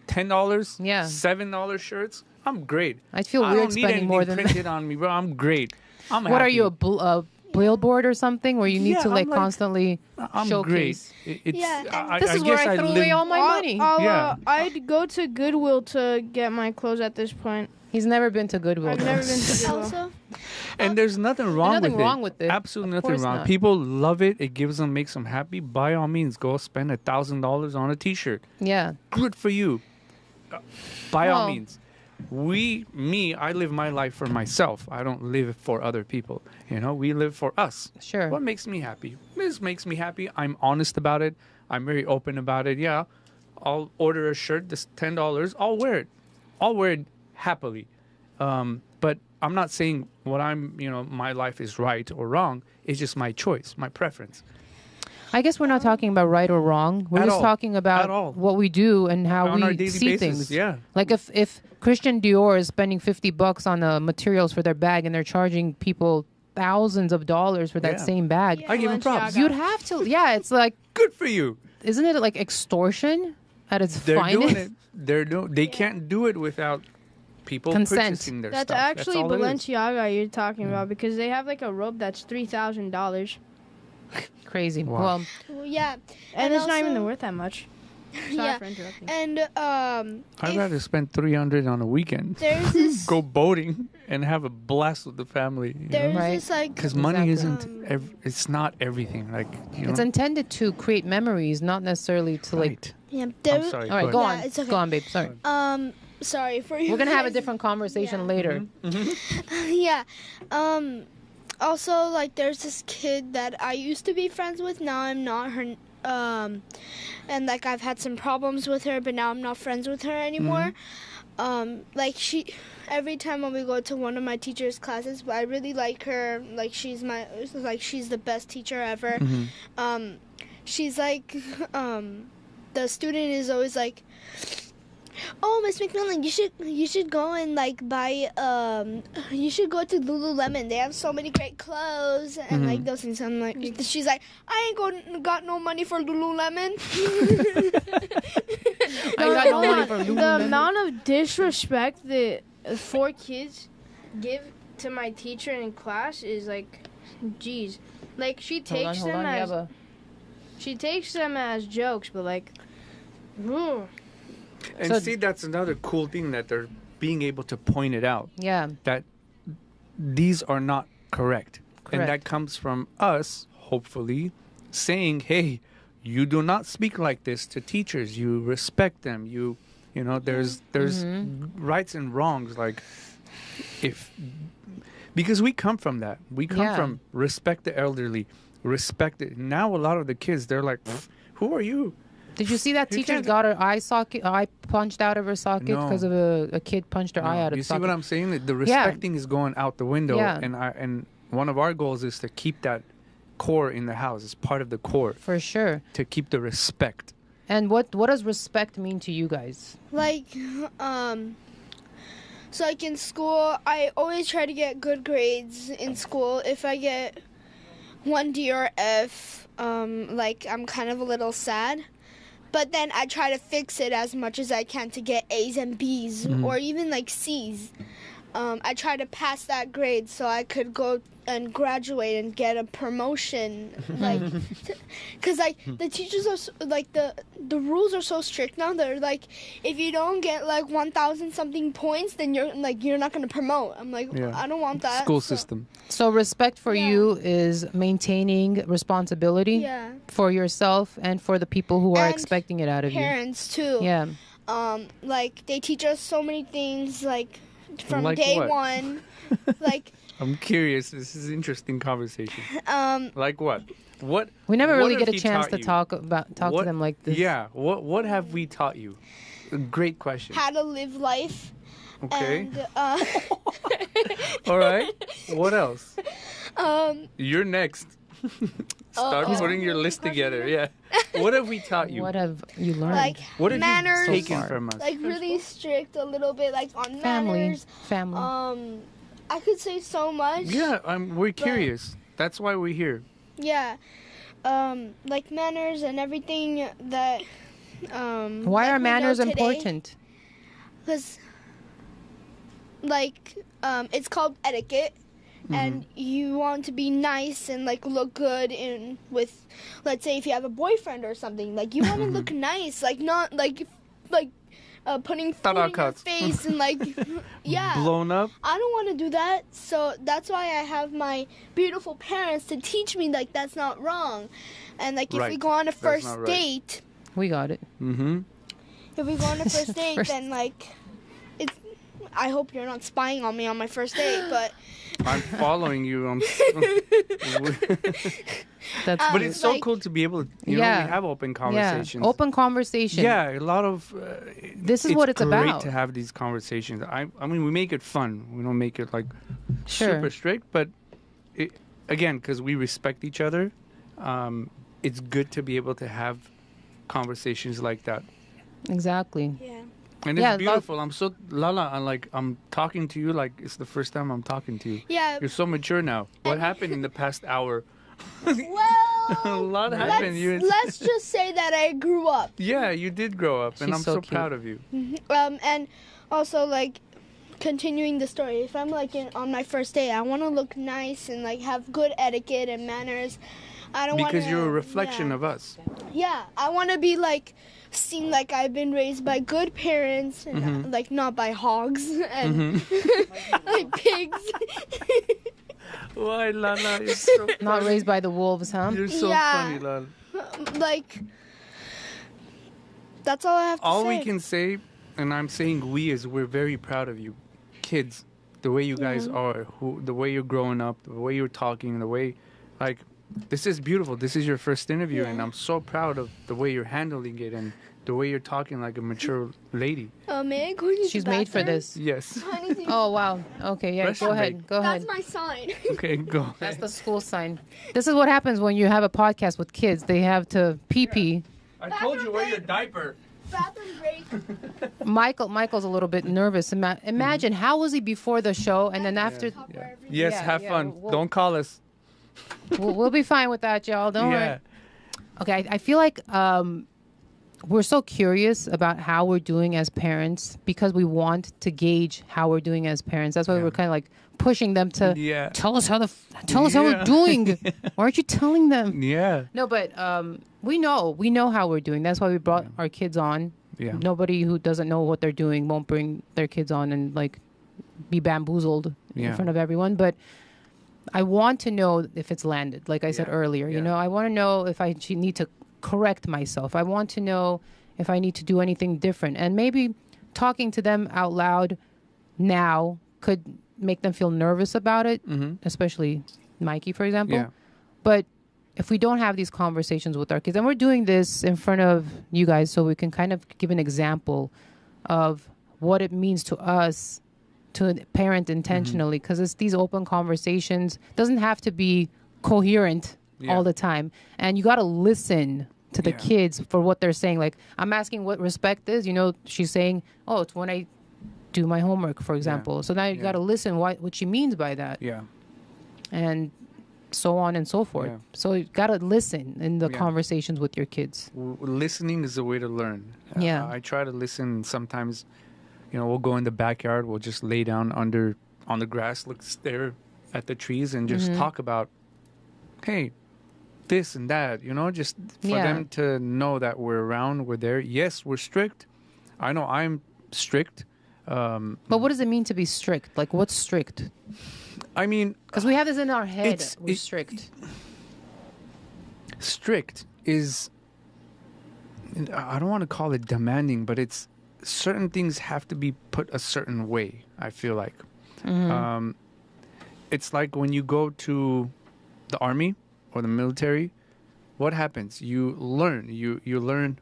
S3: $10,
S2: Yeah.
S3: $7 shirts. I'm great.
S2: I feel
S3: I
S2: weird
S3: don't need
S2: spending more
S3: anything
S2: than
S3: printed on me, bro. I'm great. I'm
S2: What are
S3: happy.
S2: you, a billboard or something where you need
S3: Yeah,
S2: to like
S3: I'm like-
S2: constantly
S3: I'm
S2: showcase?
S3: great. It's,
S4: Yeah, and
S2: This is where I threw away all my money.
S3: Yeah.
S5: I'd go to Goodwill to get my clothes at this point.
S2: He's never been to Goodwill.
S5: I've never been to Goodwill.
S4: Also,
S3: And there's nothing wrong
S2: nothing
S3: with it.
S2: wrong with it.
S3: Absolutely
S2: Of
S3: nothing
S2: course
S3: wrong.
S2: not.
S3: People love it. It makes them happy. By all means, go spend $1,000 on a T-shirt.
S2: Yeah.
S3: Good for you. By all
S2: Well-
S3: means. I live my life for myself. I don't live for other people. We live for us.
S2: Sure.
S3: What makes me happy? This makes me happy. I'm honest about it. I'm very open about it. Yeah, I'll order a shirt. This $10. I'll wear it. I'll wear it happily. But I'm not saying my life is right or wrong. It's just my choice, my preference.
S2: I guess we're not talking about right or wrong. We're
S3: At
S2: just
S3: all.
S2: talking
S3: At
S2: about
S3: all.
S2: what we do and how
S3: On our
S2: we
S3: daily
S2: see
S3: basis,
S2: things.
S3: yeah.
S2: Like if Christian Dior is spending $50 on the materials for their bag and they're charging people thousands of dollars for that
S3: Yeah.
S2: same bag,
S3: I give them props.
S5: Balenciaga.
S2: you'd have to. Yeah, it's like,
S3: Good for you.
S2: isn't it like extortion at its
S3: They're
S2: finest?
S3: doing it. They can't do it without people
S2: Consent.
S3: purchasing their
S5: That's
S3: stuff.
S5: actually
S3: all it is.
S5: Balenciaga you're talking about because they have like a robe that's $3,000
S2: Crazy.
S3: Wow.
S2: Well,
S4: well, yeah,
S5: and it's not even
S4: also-
S5: worth that much. Sorry
S4: Yeah.
S5: for interrupting.
S4: and
S3: I'd rather spend $300 on a weekend.
S4: there's this
S3: Go boating and have a blast with the family.
S4: there's
S2: Right.
S4: this like
S3: Because money
S2: Exactly.
S3: isn't. It's not everything. Like
S2: it's intended to create memories, not necessarily to like.
S3: right.
S4: yeah,
S3: I'm
S4: there,
S3: sorry.
S2: All right,
S3: go
S2: go
S3: ahead.
S2: on.
S4: it's okay.
S2: Go on, babe. Sorry.
S4: Sorry for you.
S2: We're gonna have a
S4: guys.
S2: different conversation later.
S4: Yeah. Also, like, there's this kid that I used to be friends with. Now I'm not her. And like I've had some problems with her, but now I'm not friends with her anymore. Like every time when we go to one of my teacher's classes, I really like her. Like she's the best teacher ever. She's like, the student is always like, oh, Miss McMillan, you should go and like buy you should go to Lululemon. They have so many great clothes and like those things. I'm like, she's like, I ain't got no money for Lululemon.
S2: I got no money for
S5: The
S2: Lululemon.
S5: amount of disrespect that 4 kids give to my teacher in class is like, geez. Like she takes
S2: Hold on. You have a.
S5: she takes them as jokes, but like, ooh.
S3: And
S2: So-
S3: see, that's another cool thing that they're being able to point it out.
S2: Yeah.
S3: That these are not correct. And that
S2: Correct.
S3: comes from us, hopefully, saying, hey, you do not speak like this to teachers. You respect them. There's rights and wrongs. Like, because we come from that. We come
S2: Yeah.
S3: from respect the elderly, respect it. Now a lot of the kids, they're like, who are you?
S2: Did you see that
S3: You
S2: teacher
S3: can't-
S2: got her eye punched out of her socket
S3: No.
S2: because of a kid punched her eye out of
S3: You
S2: the
S3: see
S2: socket?
S3: what I'm saying? The respecting is going out the window.
S2: Yeah.
S3: And one of our goals is to keep that core in the house. It's part of the core
S2: For sure.
S3: to keep the respect.
S2: And what does respect mean to you guys?
S4: Like, so like in school, I always try to get good grades in school. If I get 1D or F, like I'm kind of a little sad. But then I try to fix it as much as I can to get A's and B's or even like C's. I try to pass that grade so I could go and graduate and get a promotion. Like, because like the teachers are like the rules are so strict now. They're like, if you don't get like 1,000 something points, then you're not gonna promote. I'm like, I don't want that.
S3: School system.
S2: So respect for you is maintaining responsibility for yourself and for the people who are
S4: And
S2: expecting it out of
S4: Parents too.
S2: you. Yeah.
S4: Like they teach us so many things like from
S3: Like
S4: day
S3: what?
S4: one. Like
S3: I'm curious. This is an interesting conversation. Like what? What?
S2: We never really
S3: what
S2: get a
S3: have he
S2: chance
S3: taught
S2: to
S3: you?
S2: talk to
S3: What-
S2: them like this.
S3: Yeah. What have we taught you? A great question.
S4: how to live life.
S3: Okay.
S4: And
S3: All right. What else?
S4: um
S3: You're next. Start putting your list together. Yeah. What have we taught you?
S2: What have you learned?
S4: like
S3: What have
S4: manners,
S3: you taken
S2: far?
S3: from us?
S4: like really strict a little bit like on
S2: family.
S4: manners.
S2: Family.
S4: I could say so much.
S3: Yeah, we're curious. That's why we're here.
S4: Yeah. Like manners and everything that
S2: Why
S4: like
S2: are
S4: we
S2: manners
S4: know today.
S2: important?
S4: Because like it's called etiquette. And you want to be nice and like look good in with, let's say if you have a boyfriend or something, like you want to look nice, like not like putting food in your
S3: cuts.
S4: face and like
S3: Blown up.
S4: I don't want to do that. So that's why I have my beautiful parents to teach me like that's not wrong. And like if we
S3: Right.
S4: go on a
S3: That's
S4: first
S3: not right.
S4: date,
S2: We got it.
S3: Mm-hmm.
S4: if we go on a first date,
S2: First-
S4: then like it's. I hope you're not spying on me on my first date, but.
S3: I'm following you.
S2: That's
S3: But it's so
S4: like-
S3: cool to be able to, we
S2: Yeah.
S3: have open conversations.
S2: Yeah. Open conversation.
S3: Yeah, a lot of.
S2: This is what it's
S3: great
S2: about.
S3: to have these conversations. I mean, we make it fun. We don't make it like
S2: Sure.
S3: super strict, but again, because we respect each other, it's good to be able to have conversations like that.
S2: Exactly.
S4: Yeah.
S3: And it's
S2: Yeah,
S3: beautiful. I'm so Lala. I'm talking to you like it's the first time I'm talking to you.
S4: Yeah.
S3: You're so mature now. What happened in the past hour? A
S4: Well,
S3: lot happened.
S4: let's just say that I grew up.
S3: Yeah, you did grow up, and
S2: She's
S3: I'm
S2: so
S3: so
S2: cute.
S3: proud of you.
S4: And also like continuing the story. If I'm like on my first date, I want to look nice and like have good etiquette and manners. I don't want
S3: Because you're a reflection of us.
S4: Yeah, I want to be like seen like I've been raised by good parents and like not by hogs and like pigs.
S3: Why, Lala? You're so
S2: Not raised by the wolves, huh?
S3: You're so
S4: Yeah.
S3: funny, Lala.
S4: Like that's all I have to
S3: All
S4: say.
S3: we can say, and I'm saying we, is we're very proud of you, kids. The way you guys are, the way you're growing up, the way you're talking, the way, like, this is beautiful. This is your first interview, and I'm so proud of the way you're handling it and the way you're talking like a mature lady.
S4: May I go to
S2: She's
S4: the
S2: made for
S4: bathroom?
S2: this.
S3: Yes.
S4: Honey, do you-
S2: Oh, wow. Okay, yeah.
S3: Rest
S2: Go
S3: and
S2: ahead.
S3: bake.
S2: Go
S4: That's
S2: ahead.
S4: my sign.
S3: Okay, go.
S2: That's the school sign. This is what happens when you have a podcast with kids. They have to pee-pee.
S3: I told you, wear your diaper.
S4: Bathroom break.
S2: Michael's a little bit nervous. Imagine, how was he before the show? And then after...
S3: Yes,
S2: Yeah,
S3: have
S2: yeah,
S3: fun.
S2: we'll-
S3: Don't call us.
S2: We'll be fine with that, y'all. Don't
S3: Yeah.
S2: worry. Okay, I feel like we're so curious about how we're doing as parents because we want to gauge how we're doing as parents. That's why
S3: Yeah.
S2: we're kind of like pushing them to
S3: Yeah.
S2: tell us how we're
S3: Yeah.
S2: doing. Why aren't you telling them?
S3: Yeah.
S2: No, but we know how we're doing. That's why we brought our kids on.
S3: Yeah.
S2: Nobody who doesn't know what they're doing won't bring their kids on and like be bamboozled in
S3: Yeah.
S2: front of everyone. But I want to know if it's landed, like I said earlier. You
S3: Yeah.
S2: know, I want to know if I need to correct myself. I want to know if I need to do anything different. And maybe talking to them out loud now could make them feel nervous about it, especially Mikey, for example.
S3: Yeah.
S2: But if we don't have these conversations with our kids, and we're doing this in front of you guys so we can kind of give an example of what it means to us to parent intentionally, because it's these open conversations. Doesn't have to be coherent
S3: Yeah.
S2: all the time. And you got to listen to the
S3: Yeah.
S2: kids for what they're saying. Like, I'm asking what respect is. You know, she's saying, oh, it's when I do my homework, for example. So now you
S3: Yeah.
S2: got to listen what she means by that.
S3: Yeah.
S2: And so on and so forth.
S3: Yeah.
S2: So you got to listen in the
S3: Yeah.
S2: conversations with your kids.
S3: Listening is the way to learn.
S2: Yeah.
S3: I try to listen. Sometimes, we'll go in the backyard. We'll just lay down on the grass, stare at the trees, and just talk about, hey, this and that. Just for
S2: Yeah.
S3: them to know that we're around, we're there. Yes, we're strict. I know I'm strict.
S2: But what does it mean to be strict? Like, what's strict?
S3: I mean,
S2: Because we have this in our head.
S3: It's-
S2: We're
S3: it-
S2: strict.
S3: strict is, I don't want to call it demanding, but it's certain things have to be put a certain way, I feel like. It's like when you go to the army or the military, what happens? You learn. You learn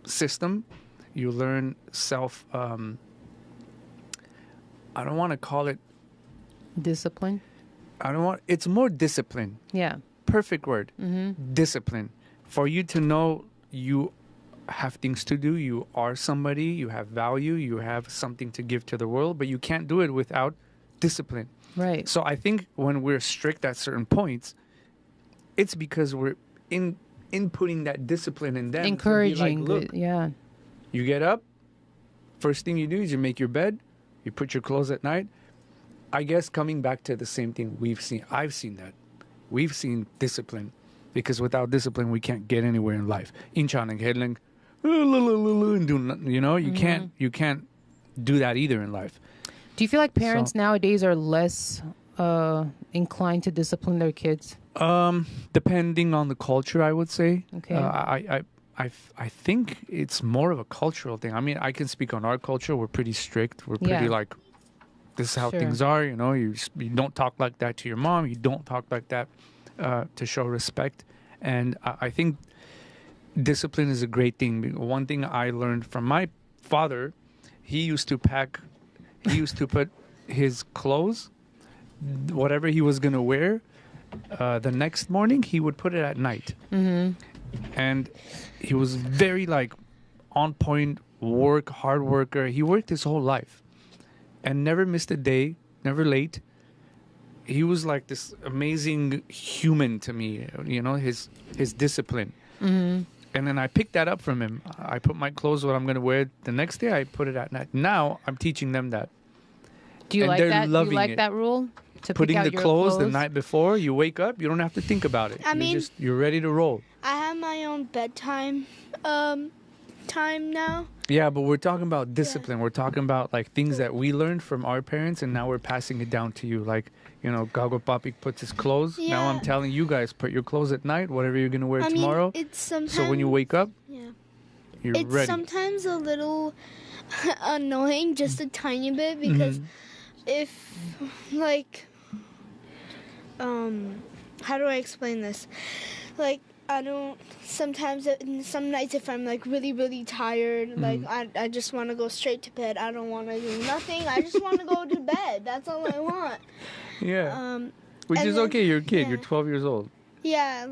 S3: system. You learn self. I don't want to call it.
S2: Discipline.
S3: It's more discipline.
S2: Yeah.
S3: Perfect word. Discipline. For you to know you have things to do, you are somebody, you have value, you have something to give to the world, but you can't do it without discipline.
S2: Right.
S3: So I think when we're strict at certain points, it's because we're inputting that discipline in them.
S2: Encouraging.
S3: To be like, look,
S2: Yeah.
S3: you get up, first thing you do is you make your bed, you put your clothes at night. I guess coming back to the same thing I've seen that. We've seen discipline, because without discipline we can't get anywhere in life. Inchan and headling, and do nothing, you can't do that either in life.
S2: Do you feel like parents nowadays are less inclined to discipline their kids?
S3: Depending on the culture, I would say.
S2: Okay.
S3: I think it's more of a cultural thing. I mean, I can speak on our culture. We're pretty strict. We're pretty like, this is how
S2: Sure.
S3: things are. You don't talk like that to your mom. You don't talk like that to show respect. And I think discipline is a great thing. One thing I learned from my father, he used to put his clothes, whatever he was going to wear, the next morning, he would put it at night. And he was very on point, hard worker. He worked his whole life and never missed a day, never late. He was like this amazing human to me, his discipline. And then I picked that up from him. I put my clothes, what I'm going to wear the next day, I put it at night. Now I'm teaching them that.
S2: Do you
S3: And
S2: like
S3: they're
S2: that? Do you
S3: loving
S2: like
S3: it.
S2: that rule? To
S3: Putting
S2: pick out
S3: the
S2: your
S3: clothes the night before, you wake up, you don't have to think about it. You're ready to roll.
S4: I have my own bedtime time now.
S3: Yeah, but we're talking about discipline. We're talking about things that we learned from our parents, and now we're passing it down to you. Gago Papi puts his clothes. Now I'm
S4: Yeah.
S3: telling you guys, put your clothes at night, whatever you're gonna wear
S4: I
S3: tomorrow.
S4: mean, it's sometimes.
S3: So when you wake up,
S4: Yeah.
S3: you're
S4: It's
S3: ready.
S4: sometimes a little annoying, just a tiny bit, because if, how do I explain this? I don't, sometimes, some nights if I'm really, really tired, I just want to go straight to bed. I don't want to do nothing. I just want to go to bed. That's all I want.
S3: Yeah, which
S4: and
S3: is
S4: then-
S3: okay. You're a kid.
S4: yeah.
S3: You're 12 years old.
S4: Yeah,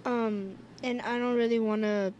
S4: and I don't really want to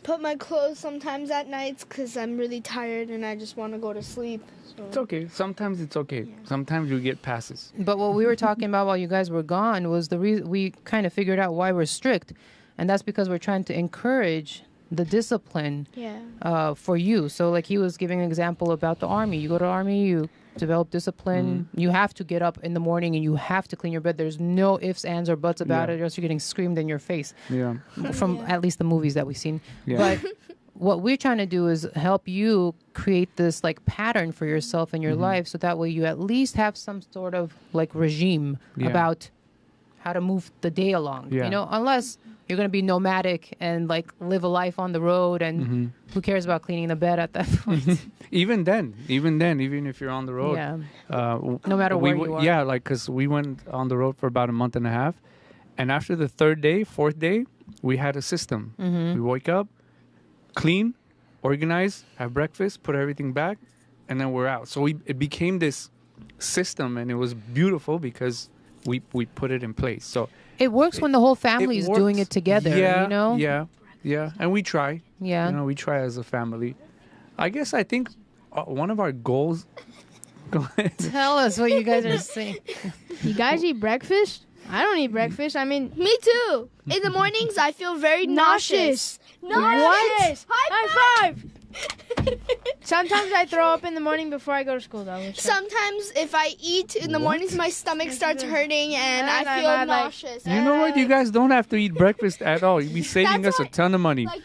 S4: put my clothes sometimes at nights because I'm really tired and I just want to go to sleep. So.
S3: It's okay. Sometimes it's okay.
S4: Yeah.
S3: Sometimes you get passes.
S2: But what we were talking about while you guys were gone was the reason we kind of figured out why we're strict, and that's because we're trying to encourage the discipline
S4: Yeah.
S2: for you. So he was giving an example about the army. You go to the army, you develop discipline. You have to get up in the morning and you have to clean your bed. There's no ifs, ands, or buts about
S3: Yeah.
S2: it, or else you're getting screamed in your face
S3: Yeah.
S2: from
S4: Yeah.
S2: at least the movies that we've seen.
S3: Yeah.
S2: But what we're trying to do is help you create this pattern for yourself in your life, so that way you at least have some sort of regime
S3: Yeah.
S2: about how to move the day along.
S3: Yeah.
S2: Unless you're going to be nomadic and live a life on the road, and who cares about cleaning the bed at that point?
S3: Even then, even if you're on the road.
S2: Yeah.
S3: No
S2: matter where you are.
S3: Yeah, because we went on the road for about a month and a half. And after the fourth day, we had a system. We wake up, clean, organize, have breakfast, put everything back, and then we're out. So it became this system, and it was beautiful because we put it in place. So
S2: It works when the whole family is doing it together.
S3: Yeah,
S2: you know.
S3: yeah, and we try.
S2: Yeah.
S3: You know, we try as a family. I think one of our goals. Go ahead.
S2: Tell us what you guys are saying.
S5: You guys eat breakfast? I don't eat breakfast. I mean,
S4: Me too. In the mornings, I feel very nauseous.
S5: What? High five! Sometimes I throw up in the morning before I go to school, though.
S4: Sometimes if I eat in the mornings, my stomach starts hurting and I
S5: I'm
S4: feel
S5: like-
S4: nauseous.
S3: You know what? You guys don't have to eat breakfast at all. You'll be saving
S4: That's
S3: us a
S4: why-
S3: ton of money.
S4: Like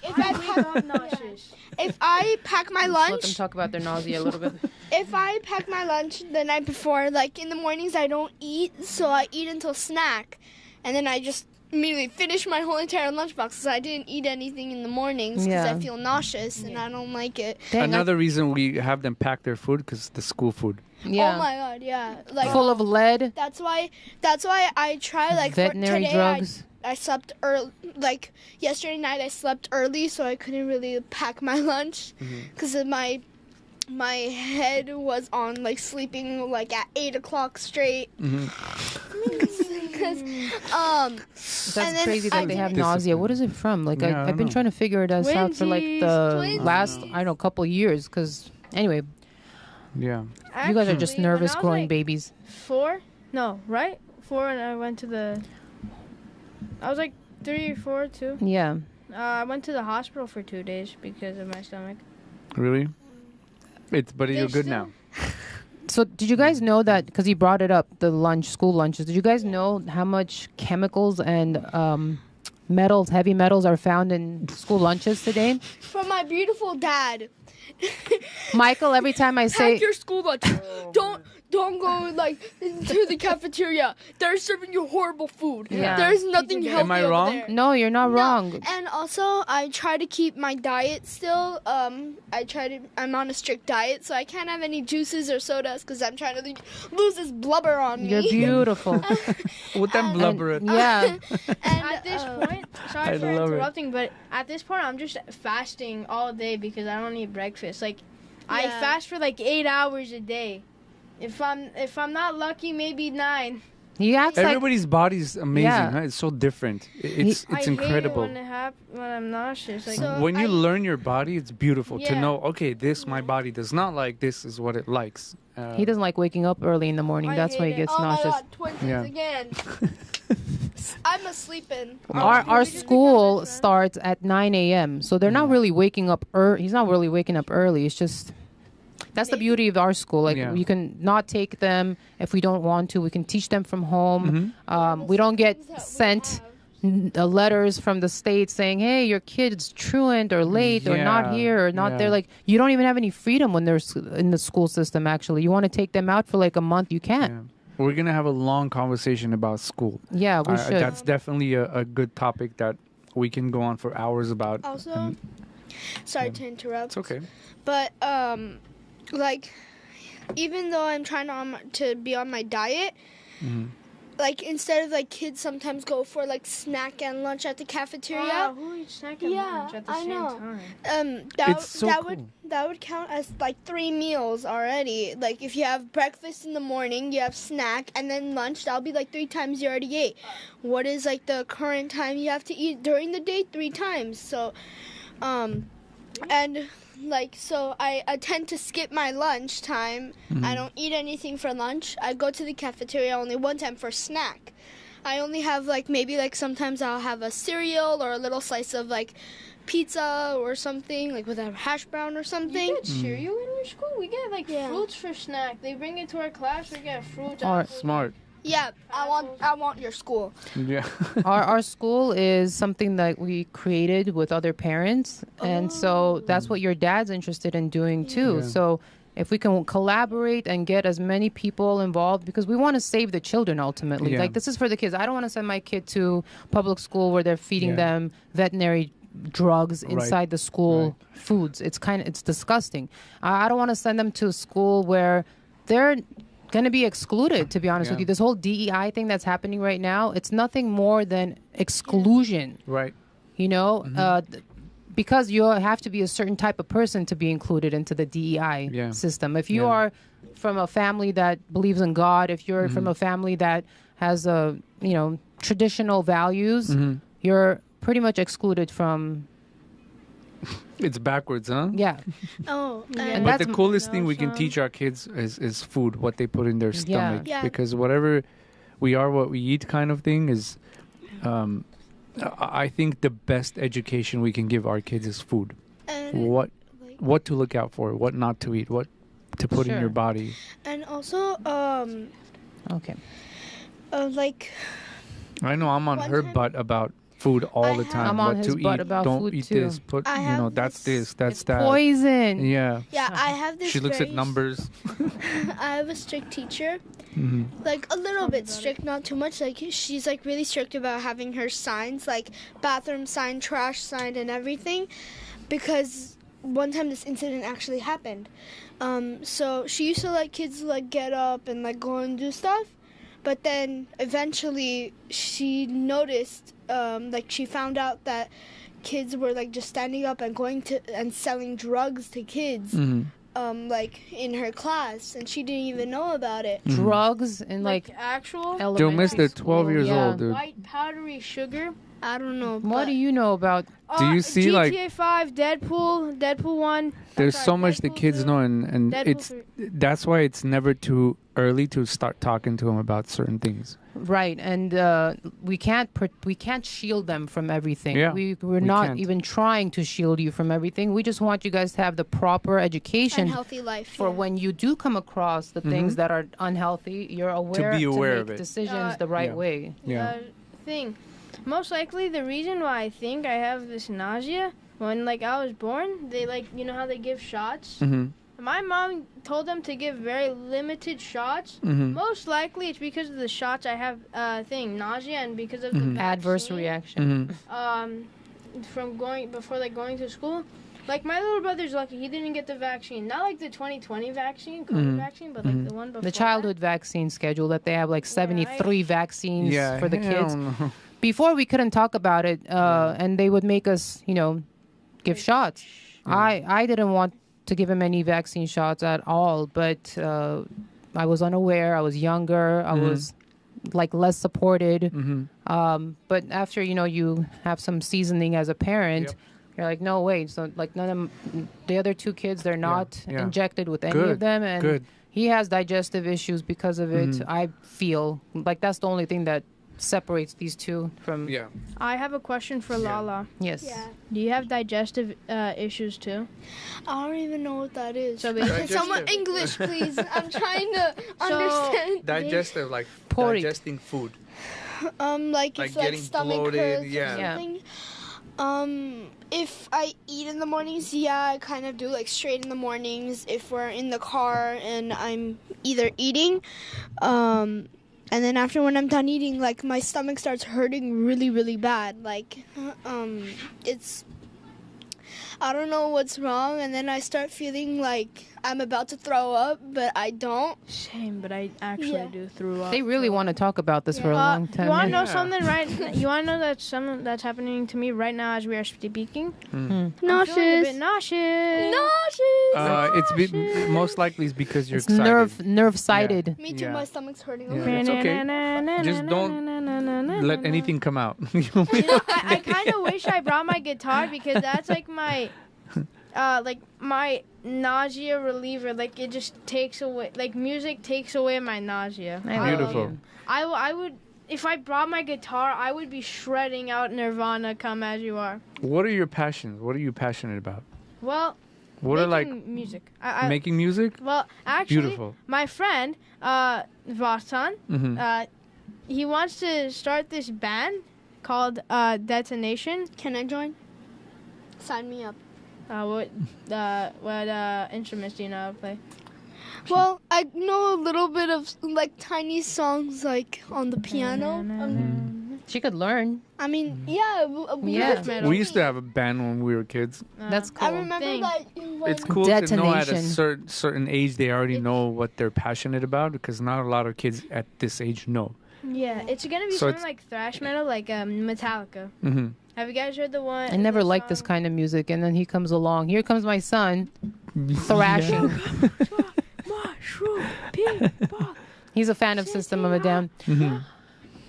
S4: if I pack my
S2: Let them
S4: lunch,
S2: talk about their nausea a little bit.
S4: if I pack my lunch the night before, like in the mornings I don't eat, so I eat until snack, and then I just immediately finish my whole entire lunchbox because I didn't eat anything in the mornings because
S2: Yeah.
S4: I feel nauseous and I don't like it.
S2: Dang,
S3: Another reason we have them pack their food because the school food.
S2: yeah.
S4: Oh my god, yeah. Like
S2: Full of lead,
S4: that's why I try like
S2: veterinary
S4: for today
S2: drugs.
S4: I slept early. Like yesterday night, I slept early, so I couldn't really pack my lunch because my head was on like sleeping like at 8 o'clock straight. Because
S2: That's
S4: and then
S2: crazy
S4: I
S2: that they have
S3: didn't-
S2: nausea. What is it from? Like
S3: Yeah, I
S2: I've been
S3: don't
S2: trying to figure it out for like the
S4: Twinsies.
S2: last couple years. Because anyway,
S3: Yeah.
S2: you guys are just
S5: Actually,
S2: nervous
S5: when I was,
S2: growing
S5: like,
S2: babies.
S5: 4? No, right? 4 and I went to the... I was like 3 or 4 too.
S2: Yeah.
S5: I went to the hospital for 2 days because of my stomach.
S3: Really? But you're good
S5: still-
S3: now.
S2: So did you guys know that, because he brought it up, the school lunches, did you guys know how much chemicals and metals, heavy metals are found in school lunches today?
S4: from my beautiful dad.
S2: Michael, every time I say,
S4: Pack your school lunch. Don't go like to the cafeteria. They're serving you horrible food.
S2: Yeah.
S4: There's nothing healthy
S3: Am I
S4: over
S3: wrong?
S4: there.
S2: no, you're not
S4: No,
S2: wrong.
S4: And also, I try to keep my diet still. I'm on a strict diet, so I can't have any juices or sodas because I'm trying to lose this blubber on me.
S2: You're beautiful.
S3: With them blubber.
S2: Yeah.
S4: And
S5: At this point,
S3: I
S5: sorry for
S3: love it.
S5: interrupting, but at this point, I'm just fasting all day because I don't eat breakfast. Like, I
S4: Yeah.
S5: fast for like 8 hours a day. If I'm not lucky, maybe 9.
S2: He acts like,
S3: Everybody's body's amazing.
S2: Yeah.
S3: Huh? It's so different. It's
S5: I
S3: incredible.
S5: hate it when I'm nauseous. Like,
S4: So-
S3: When you
S4: I-
S3: learn your body, it's beautiful to
S5: Yeah.
S3: know. Okay, this my body does not like. This is what it likes.
S2: he doesn't like waking up early in the morning.
S5: I
S2: That's why he
S5: hate it.
S2: gets
S4: oh
S2: nauseous.
S4: my god, twinsies
S3: Yeah.
S4: again. I'm asleeping.
S2: Our school starts at 9 a.m. So they're not really waking up he's not really waking up early. It's just that's the beauty of our school. Like
S3: Yeah.
S2: we can not take them if we don't want to. We can teach them from home. We don't get sent letters from the state saying, "Hey, your kid's truant or late or not
S3: Yeah,
S2: here or not
S3: yeah.
S2: there." Like you don't even have any freedom when they're in the school system. Actually, you want to take them out for like a month, you can't.
S3: Yeah. We're gonna have a long conversation about school.
S2: Yeah, we should.
S3: That's definitely a good topic that we can go on for hours about.
S4: Also,
S3: And
S4: sorry to interrupt.
S3: it's okay.
S4: But like, even though I'm trying to be on my diet, like instead of like kids sometimes go for like snack and lunch at the cafeteria.
S5: wow, who eats snack and
S4: Yeah,
S5: lunch at the
S4: I
S5: same
S4: know.
S5: time?
S3: It's so
S4: that
S3: cool.
S4: would count as like 3 meals already. Like if you have breakfast in the morning, you have snack, and then lunch. That'll be like 3 times you already ate. What is like the current time you have to eat during the day? 3 times. So, and like so I tend to skip my lunch time. I don't eat anything for lunch. I go to the cafeteria only one time for snack. I only have like maybe like sometimes I'll have a cereal or a little slice of like pizza or something like with a hash brown or something.
S5: You get cereal in your school? We get like
S4: Yeah.
S5: fruits for snack. They bring it to our class. We get fruits.
S2: Or-
S5: apples.
S3: Smart.
S4: Yeah, I want your school.
S3: Yeah.
S2: Our school is something that we created with other parents, and so that's what your dad's interested in doing too.
S3: Yeah.
S2: So if we can collaborate and get as many people involved, because we want to save the children ultimately.
S3: Yeah.
S2: Like this is for the kids. I don't want to send my kid to public school where they're feeding
S3: Yeah.
S2: them veterinary drugs inside the school foods. It's disgusting. I don't want to send them to a school where they're going to be excluded, to be honest with
S3: Yeah.
S2: you. This whole DEI thing that's happening right now, it's nothing more than exclusion,
S3: Right.
S2: you know, because you have to be a certain type of person to be included into the DEI
S3: Yeah.
S2: system. If you
S3: Yeah.
S2: are from a family that believes in God, if you're from a family that has a traditional values, you're pretty much excluded from.
S3: It's backwards, huh?
S2: Yeah.
S4: Oh,
S2: And
S3: But
S2: that's
S3: the coolest thing we can teach our kids is food, what they put in their stomach.
S4: Yeah.
S3: Because whatever we are, what we eat kind of thing is, I think the best education we can give our kids is food.
S4: and
S3: What to look out for, what not to eat, what to put in
S2: Sure.
S3: your body.
S4: and also
S2: okay.
S4: like
S3: I know I'm on
S4: One
S3: her
S4: time-
S3: butt about food all the
S4: have-
S3: time.
S2: I'm on
S3: what
S2: his
S3: to
S2: butt
S3: eat,
S2: about
S3: don't
S2: food
S3: eat
S2: too.
S3: this. Put
S4: I have
S3: that's
S4: this-
S3: that's
S2: It's
S3: that.
S2: poison.
S3: Yeah.
S4: yeah, I have this.
S3: She looks at
S4: very-
S3: numbers.
S4: I have a strict teacher,
S3: Mhm.
S4: like a little bit strict, not too much. Like she's like really strict about having her signs, like bathroom sign, trash sign, and everything, because one time this incident actually happened. So she used to let kids like get up and like go and do stuff, but then eventually she noticed, like she found out that kids were like just standing up and going to and selling drugs to kids.
S3: Mhm.
S4: Like in her class, and she didn't even know about it.
S2: Drugs and like
S5: actual
S3: Yo,
S2: elementary
S3: miss, they're
S2: school.
S3: 12 years
S2: Yeah.
S3: old, dude.
S5: white powdery sugar.
S4: I don't know.
S2: What do you know about?
S3: Do you see, like-
S5: GTA 5, Deadpool 1?
S3: There's
S5: sorry,
S3: so much the
S5: Deadpool
S3: kids
S5: 2,
S3: know, and
S5: Deadpool
S3: it's
S5: 3.
S3: that's why it's never too early to start talking to them about certain things.
S2: Right, and we can't shield them from everything.
S3: Yeah,
S2: we're
S3: we
S2: not
S3: can't.
S2: even trying to shield you from everything. We just want you guys to have the proper education
S4: And healthy life
S2: for when you do come across the things that are unhealthy. You're aware
S3: be aware
S2: to
S3: of
S2: make
S3: it.
S2: decisions the right
S3: Yeah.
S2: way.
S3: Yeah.
S5: Thing. Most likely the reason why I think I have this nausea, when like I was born, they like, you know how they give shots?
S3: Mm-hmm.
S5: My mom told them to give very limited shots.
S3: Mm-hmm.
S5: Most likely it's because of the shots I have nausea, and because of
S3: Mhm.
S5: the
S2: Adverse
S5: vaccine,
S2: reaction.
S5: from going to school. Like my little brother's lucky he didn't get the vaccine. Not like the 2020 vaccine, COVID vaccine, but like the one before.
S2: The childhood vaccine schedule that they have like 73 vaccines
S3: Yeah,
S2: for the
S3: hell
S2: kids.
S3: no.
S2: Before we couldn't talk about it, and they would make us, give shots. I didn't want to give him any vaccine shots at all, but I was unaware. I was younger. I was like less supported. But after you have some seasoning as a parent.
S3: Yep.
S2: You're like, no, wait. So, like, none of the other two kids, they're not
S3: yeah.
S2: injected with any
S3: Good,
S2: of them. And
S3: good.
S2: he has digestive issues because of it. I feel like that's the only thing that separates these two from.
S3: Yeah.
S5: I have a question for Lala.
S2: Yes.
S4: Yeah.
S5: Do you have digestive issues too?
S4: I don't even know what that is.
S5: So
S4: Can someone
S3: Digestive.
S4: English, please? I'm trying to understand.
S3: Digestive, like
S2: Porridge.
S3: digesting food.
S4: Like
S3: Like
S4: it's like
S3: getting
S4: stomach
S3: bloated,
S4: hurts
S3: yeah.
S4: or
S2: Yeah.
S4: something. If I eat in the mornings, yeah, I kind of do like straight in the mornings. If we're in the car and I'm either eating, and then after when I'm done eating, like my stomach starts hurting really, really bad. Like, it's, I don't know what's wrong, and then I start feeling like I'm about to throw up, but I don't.
S5: Same, but I actually
S4: Yeah.
S5: do throw up.
S2: They really want to talk about this for a long time.
S5: You want to know
S3: Yeah.
S5: something right? You want to know that something that's happening to me right now as we are speaking? I'm feeling a
S4: Nauseous.
S5: bit nauseous.
S4: Nauseous.
S3: Most likely it's because you're
S2: It's
S3: excited.
S2: nerve-sided.
S4: Me too.
S3: Yeah.
S4: My stomach's hurting a
S3: Yeah.
S4: little.
S3: It's okay. Just don't let anything come out.
S5: You know, I kind of wish I brought my guitar because that's like my nausea reliever. Like it just takes away, like music takes away my nausea.
S2: I love
S3: Beautiful.
S2: you.
S5: I would, if I brought my guitar, I would be shredding out Nirvana, Come As You Are.
S3: What are your passions? What are you passionate about?
S5: Well,
S3: What are like
S5: making music. I,
S3: making music?
S5: well, actually,
S3: Beautiful.
S5: my friend, Vartan,
S3: Mm-hmm.
S5: he wants to start this band called Detonation.
S4: Can I join? Sign me up.
S5: What instruments do you know how to play?
S4: Well, I know a little bit of like tiny songs like on the piano.
S2: She could learn.
S4: I mean, yeah.
S2: Yeah.
S5: Metal.
S3: We used to have a band when we were kids.
S2: That's cool.
S4: I remember
S5: Thing.
S4: that when
S3: It's cool to know at a
S2: Detonation.
S3: certain age they already know what they're passionate about, because not a lot of kids at this age know.
S5: Yeah, it's gonna be
S3: So
S5: something like thrash metal, like Metallica.
S3: Mm-hmm.
S5: Have you guys heard the one?
S2: I never
S5: the
S2: liked this
S5: song-
S2: kind of music, and then he comes along. Here comes my son, thrashing.
S5: Mushroom, ping, pong.
S2: He's a fan of System of a Down.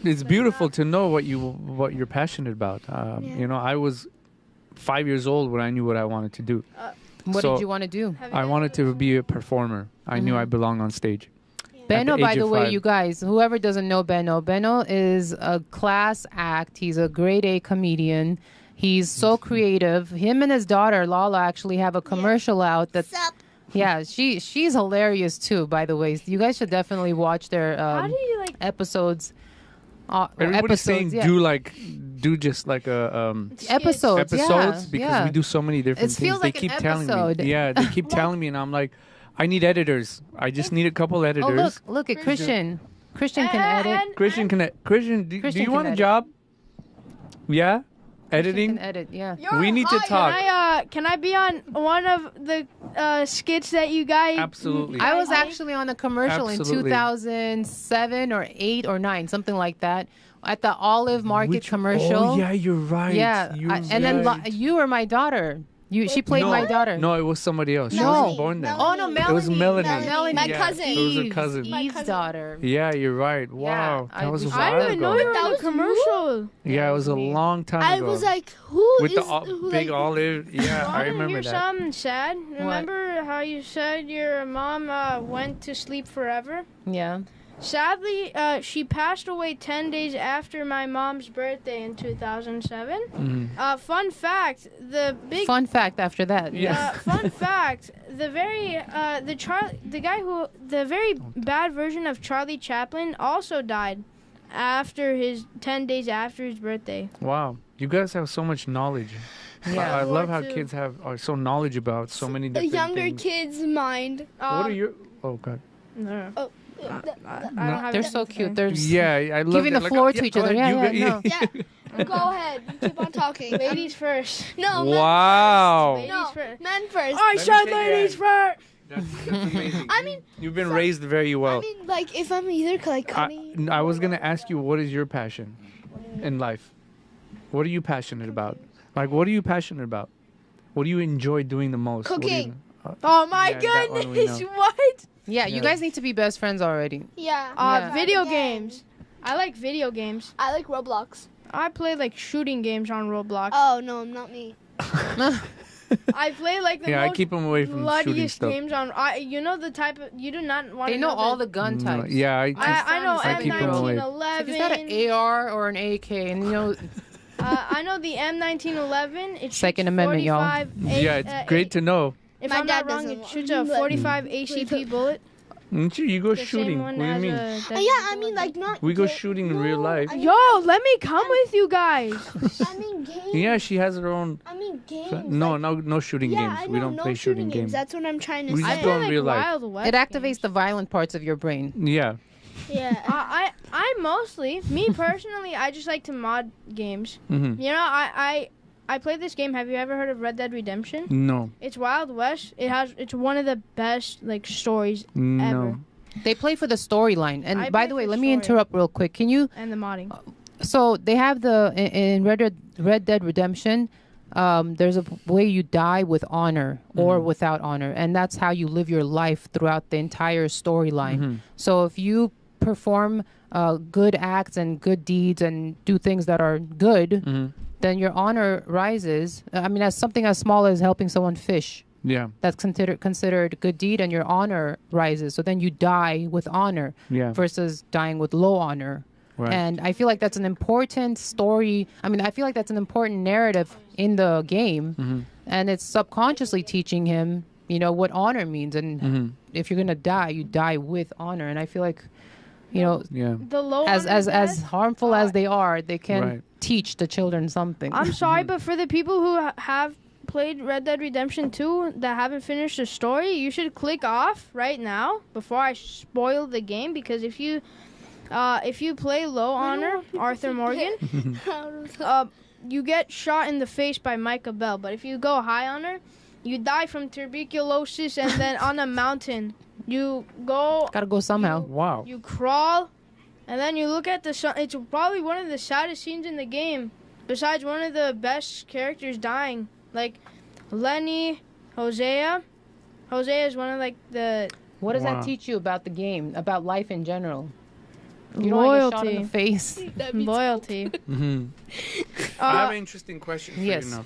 S3: it's beautiful to know what you're passionate about. You know, I was 5 years old when I knew what I wanted to do.
S2: What
S3: So,
S2: did you want to do?
S3: I wanted to be a performer. I knew I belonged on stage.
S2: Beno,
S3: the
S2: by
S3: age
S2: the
S3: of
S2: way,
S3: 5.
S2: you guys, whoever doesn't know Beno is a class act. He's a grade A comedian. He's so creative. Him and his daughter, Lala, actually have a commercial out that...
S4: Sup?
S2: Yeah, she's hilarious too, by the way. You guys should definitely watch their
S5: How do you like?
S2: episodes.
S3: Everybody's saying
S2: yeah.
S3: do just like a
S2: Episodes,
S3: episodes
S2: yeah,
S3: because
S2: yeah.
S3: we do so many different
S2: It
S3: things.
S2: feels like
S3: they
S2: an
S3: keep telling
S2: episode.
S3: me. Yeah, they keep telling me, and I'm like, I need editors. I just need a couple editors.
S2: Oh, look at Christian. Christian can edit.
S3: Christian, do
S2: Christian
S3: you
S2: can
S3: want a
S2: edit.
S3: job? Yeah,
S2: Christian
S3: editing.
S2: can edit, yeah.
S3: We need to talk.
S5: Can I be on one of the skits that you guys?
S3: Absolutely.
S2: I was actually on a commercial
S3: Absolutely.
S2: in 2007 or 8 or 9, something like that, at the Olive Market commercial.
S3: Oh yeah, you're right.
S2: Yeah, and then you were my daughter. She played my daughter.
S3: No, it was somebody else. She
S2: No.
S3: wasn't born then.
S2: Oh no, Melanie.
S3: It was Melanie.
S2: Melanie.
S4: My
S3: Yeah,
S4: cousin.
S3: It was her
S2: Eve's-
S3: cousin.
S2: Eve's daughter.
S3: Yeah, you're right. Wow,
S2: I-
S3: that was a
S2: we-
S3: while
S5: I didn't even know
S3: ago.
S5: you were
S4: That
S5: on
S4: was
S5: the commercial.
S3: Yeah, it was a
S2: me.
S3: long time
S4: I
S3: ago.
S4: was like, who
S3: with
S4: is
S3: the
S4: who,
S3: big
S4: like,
S3: olive. Yeah, I
S5: Wanna
S3: remember
S5: hear
S3: that.
S5: something sad? Remember how you said your mom went to sleep forever?
S2: Yeah.
S5: Sadly, she passed away 10 days after my mom's birthday in 2007.
S3: Mhm.
S5: Fun fact: the big
S2: Fun fact after that.
S3: Yeah.
S5: fun fact: the very the very bad version of Charlie Chaplin also died after his 10 days after his birthday.
S3: Wow, you guys have so much knowledge.
S2: Yeah.
S3: I love how
S5: War II.
S3: kids are so knowledgeable about so many
S4: a
S3: different
S4: younger
S3: things.
S4: kid's mind?
S3: What are your? Oh God.
S5: No.
S4: Oh,
S5: I don't have
S2: They're
S5: it.
S2: so cute. They're
S3: Yeah, I love
S2: giving
S3: that.
S2: the
S3: Like,
S2: floor
S3: oh,
S2: to each
S3: go
S2: other.
S3: ahead,
S2: Yeah,
S3: you
S2: yeah,
S3: go-
S4: yeah. Go ahead. Keep on talking.
S5: Ladies first.
S4: No.
S3: Wow.
S5: Ladies
S4: No.
S5: first.
S4: Men first.
S5: I
S3: me
S5: said
S3: shake your
S5: ladies
S3: hand.
S5: first.
S3: That's amazing.
S4: I mean,
S3: You've been raised very well.
S4: I mean, like if I'm either like Connie.
S3: I was gonna ask you, what is your passion in life? What are you passionate about? Like, what are you passionate about? What do you enjoy doing the most? What do you-
S4: Cooking.
S5: Oh my
S3: Yeah, that one we
S5: goodness!
S3: know.
S5: What?
S2: yeah. You
S3: Yeah.
S2: guys need to be best friends already.
S4: Yeah.
S2: Yeah.
S5: Video
S4: Again.
S5: games. I like video games.
S4: I like Roblox.
S5: I play like shooting games on Roblox.
S4: Oh no, not me.
S5: I play like the
S3: Yeah, I
S5: most
S3: keep them away from shooting
S5: bloodiest
S3: stuff.
S5: games on. You know the type of. You do not want.
S2: They know all the gun
S3: No,
S2: types.
S3: yeah,
S5: I know
S2: I keep 'em
S3: away.
S2: If it's not an
S5: M1911.
S2: AR or an AK, and you know,
S5: I know the M1911. It
S2: Second
S5: shoots
S2: Amendment, y'all.
S5: 45
S3: yeah, it's great to know.
S5: If
S4: My
S5: I'm
S4: dad
S5: not wrong,
S4: doesn't
S5: it
S4: want
S5: shoots
S4: me
S5: a
S4: to-
S5: 45 ACP bullet.
S3: You go
S5: The same
S3: shooting. What
S5: one
S3: do you
S5: as
S3: mean?
S5: a
S4: Yeah, I mean like not.
S3: We go
S4: ga-
S3: shooting in
S4: no,
S3: real life.
S4: I mean,
S5: Yo, let me come with you guys.
S4: I mean games.
S3: Yeah, she has her own.
S4: I mean games.
S3: No,
S4: like,
S3: no shooting
S4: yeah,
S3: games.
S4: I know,
S3: We don't
S4: no
S3: play shooting games.
S4: That's what I'm trying to
S3: We
S4: say.
S3: just
S5: I
S3: go
S5: play
S3: in
S5: like
S3: real life.
S5: Wild West
S2: it activates
S5: games.
S2: the violent parts of your brain.
S3: Yeah.
S4: Yeah.
S5: I mostly, me personally, I just like to mod games.
S3: hmm
S5: You know, I play this game. Have you ever heard of Red Dead Redemption?
S3: No.
S5: It's Wild West. It's one of the best like stories
S3: No.
S5: ever.
S2: They play for the storyline. And
S5: I
S2: by
S5: play
S2: the way,
S5: for
S2: let me
S5: story.
S2: interrupt real quick. Can you?
S5: And the modding.
S2: So they have in Red Dead Redemption. There's a way you die with honor or without honor, and that's how you live your life throughout the entire storyline. So if you perform good acts and good deeds and do things that are good, then your honor rises. I mean, as something as small as helping someone fish.
S3: Yeah.
S2: That's considered good deed, and your honor rises. So then you die with honor
S3: Yeah.
S2: versus dying with low honor.
S3: Right.
S2: And I feel like that's an important story. I mean, I feel like that's an important narrative in the game, and it's subconsciously teaching him, you know, what honor means, and if you're gonna die, you die with honor. And I feel like, you know,
S3: Yeah.
S5: The low
S2: as
S5: honor death,
S2: harmful as they are, they can
S3: Right.
S2: teach the children something.
S5: I'm sorry, but for the people who have played Red Dead Redemption 2 that haven't finished the story, you should click off right now before I spoil the game, because if you play low honor Arthur Morgan, you get shot in the face by Micah Bell. But if you go high honor, you die from tuberculosis, and then on a mountain you go,
S2: Gotta go somehow.
S3: Wow.
S5: you crawl, and then you look at the sun. It's probably one of the saddest scenes in the game, besides one of the best characters dying. Like Lenny, Hosea. Hosea is one of like the.
S2: What does
S3: Wow.
S2: that teach you about the game, about life in general? You don't want to get shot in
S5: Loyalty.
S2: the face.
S5: Loyalty.
S3: I have an interesting question for
S2: yes.
S3: you now.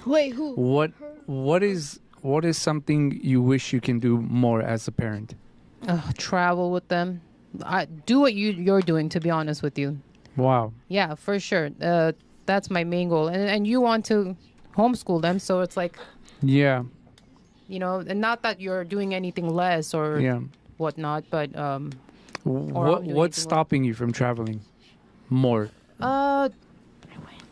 S4: Wait, who?
S3: What is something you wish you can do more as a parent?
S2: Travel with them. Do what you're doing, to be honest with you.
S3: Wow.
S2: Yeah, for sure. That's my main goal. And you want to homeschool them, so it's like,
S3: Yeah.
S2: you know, and not that you're doing anything less or
S3: Yeah.
S2: whatnot, but
S3: What's
S2: anything
S3: stopping you from traveling more?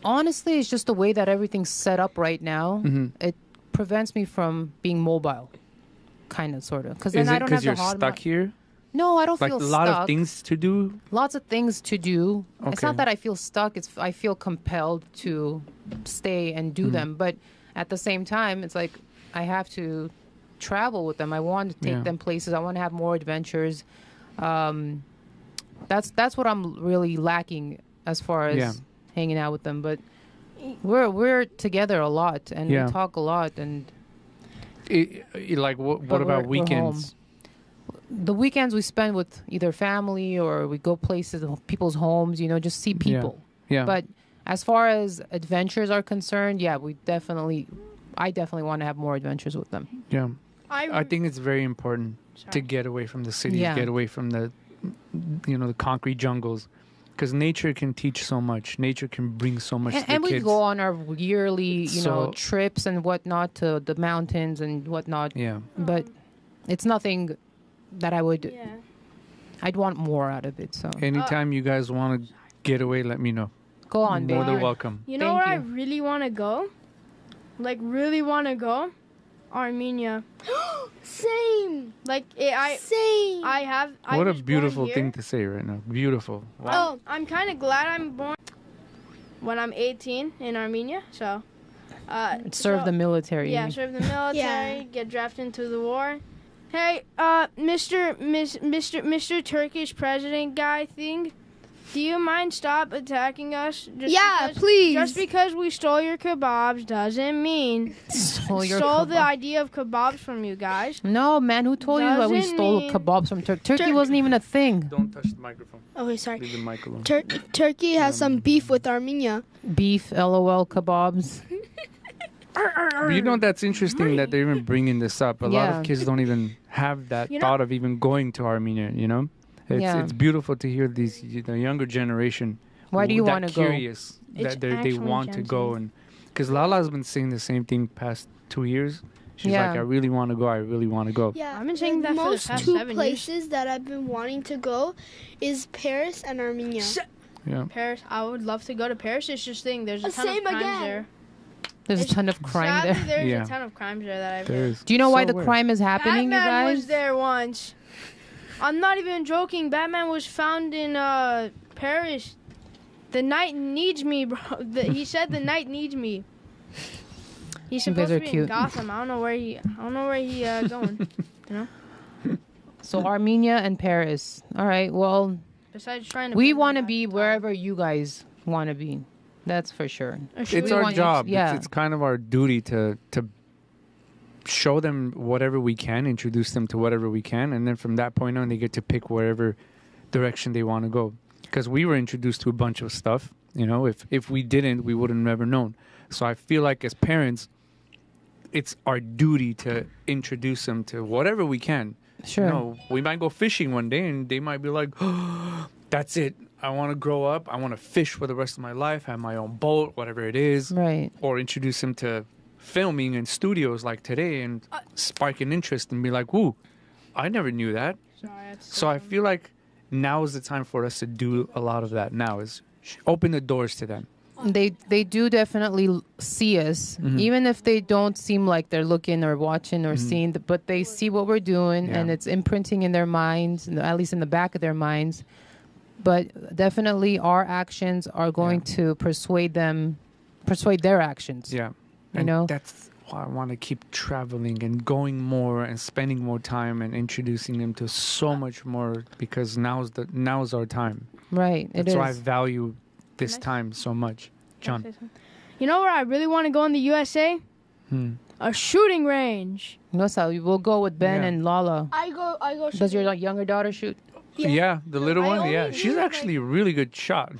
S2: honestly, it's just the way that everything's set up right now.
S3: Mm-hmm.
S2: It prevents me from being mobile, kind of, sort of. Because then
S3: Is
S2: I
S3: it
S2: don't
S3: because
S2: have
S3: you're
S2: the
S3: stuck here?
S2: No, I don't
S3: Like
S2: feel
S3: a lot
S2: stuck.
S3: of things to do?
S2: Lots of things to do. It's
S3: Okay.
S2: not that I feel stuck. It's I feel compelled to stay and do them. But at the same time, it's like I have to travel with them. I want to take
S3: Yeah.
S2: them places. I want to have more adventures. That's what I'm really lacking as far as
S3: Yeah.
S2: hanging out with them. But we're together a lot and
S3: Yeah.
S2: we talk a lot. And
S3: Like, what
S2: But
S3: about
S2: we're
S3: weekends?
S2: the weekends we spend with either family or we go places, people's homes. You know, just see people.
S3: Yeah.
S2: But as far as adventures are concerned, yeah, I definitely want to have more adventures with them.
S3: Yeah. I think it's very important to get away from the cities,
S2: Yeah.
S3: get away from the concrete jungles, because nature can teach so much. Nature can bring so much to the
S2: And we
S3: kids.
S2: go on our yearly,
S3: So-
S2: trips and whatnot to the mountains and whatnot.
S3: Yeah.
S2: But it's nothing that
S5: Yeah.
S2: I'd want more out of it. So
S3: Anytime you guys want to get away, let me know.
S2: go on,
S3: More than
S2: baby.
S3: welcome.
S5: You know
S2: Thank
S5: where
S2: you.
S5: I really want to go? Like, really want to go? Armenia.
S4: Same.
S5: Like,
S4: Same.
S5: I
S3: What a
S5: was born
S3: beautiful
S5: here.
S3: thing to say right now. Beautiful. Wow.
S5: I'm kind of glad I'm born when I'm 18 in Armenia. So,
S2: Serve the military.
S5: Yeah, serve the military,
S4: Yeah.
S5: get drafted into the war. Hey, Mr. Turkish president guy thing, do you mind stop attacking us?
S4: Yeah, please.
S5: Just because we stole your kebabs doesn't mean
S2: Stole your
S5: stole the
S2: kebab.
S5: idea of kebabs from you guys.
S2: No, man, who told you that we
S5: Doesn't
S2: stole
S5: mean-
S2: kebabs from Turkey? Turkey wasn't even a thing.
S3: Don't touch the microphone.
S4: Okay, sorry.
S3: Leave the mic alone.
S4: Turkey has some beef with Armenia.
S2: Beef, LOL, kebabs.
S3: You know, that's interesting that they're even bringing this up. A lot
S2: Yeah.
S3: of kids don't even have that
S5: You know-
S3: thought of even going to Armenia, you know?
S2: Yeah.
S3: It's beautiful to hear the younger generation.
S2: Why do you
S3: that
S2: want to go?
S3: curious
S5: It's
S3: that they
S5: actually
S3: want to
S5: Gen
S3: go.
S5: Z.
S3: And because Lala's been saying the same thing past 2 years. She's
S2: Yeah.
S3: like, I really want to go. I really want to go.
S4: Yeah,
S5: I've been saying that for the
S4: most
S5: past
S4: two
S5: 7 years.
S4: places that I've been wanting to go is Paris and Armenia.
S3: Yeah.
S5: Paris, I would love to go to Paris. It's just thing, there's a ton
S4: Same
S5: of crimes
S4: again.
S5: there.
S2: There's a
S5: It's-
S2: ton of crime
S5: Sadly,
S2: there.
S5: there's
S3: Yeah.
S5: a ton of crimes there that I've
S3: There
S5: heard.
S3: is.
S2: Do you know why
S3: So
S2: the
S3: weird.
S2: crime is happening,
S5: Batman
S2: you guys?
S5: was there once. I'm not even joking. Batman was found in Paris. The night needs me, bro. He said the night needs me. He's
S2: You guys
S5: supposed
S2: are
S5: to be
S2: cute.
S5: in Gotham. I don't know where he going.
S2: So Armenia and Paris. All right. Well,
S5: Besides trying to.
S2: we
S5: bring
S2: want to
S5: them
S2: be
S5: back in
S2: wherever you guys want to be. That's for sure.
S5: time.
S3: It's
S2: we
S3: our
S2: want-
S3: job.
S2: yeah.
S3: It's kind of our duty to show them whatever we can, introduce them to whatever we can, and then from that point on, they get to pick wherever direction they want to go. Because we were introduced to a bunch of stuff, you know. If we didn't, we would have never known. So I feel like as parents, it's our duty to introduce them to whatever we can.
S2: Sure.
S3: You know, we might go fishing one day, and they might be like, "That's it. I want to grow up. I want to fish for the rest of my life. Have my own boat, whatever it is."
S2: Right.
S3: Or introduce them to filming in studios like today and spark an interest and be like, "Ooh, I never knew that."
S5: Sorry, that's
S3: So I feel like now is the time for us to do a lot of that. Now is open the doors to them.
S2: They do definitely see us, even if they don't seem like they're looking or watching or seeing, but they see what we're doing, and
S3: Yeah.
S2: it's imprinting in their minds, at least in the back of their minds. But definitely our actions are going to persuade their actions.
S3: Yeah.
S2: You
S3: And
S2: know?
S3: that's why I want to keep traveling and going more and spending more time and introducing them to so much more, because now's our time.
S2: Right. It
S3: That's why I
S2: is.
S3: value this
S5: Nice.
S3: time so much. John.
S5: You know where I really want to go in the USA? A shooting range.
S2: No, Sal, we'll go with Ben
S3: Yeah.
S2: and Lala.
S4: I go.
S2: Does your younger daughter shoot?
S3: Yeah, the little
S5: I
S3: one. Yeah,
S5: only
S3: she's
S5: knew,
S3: actually a really good shot.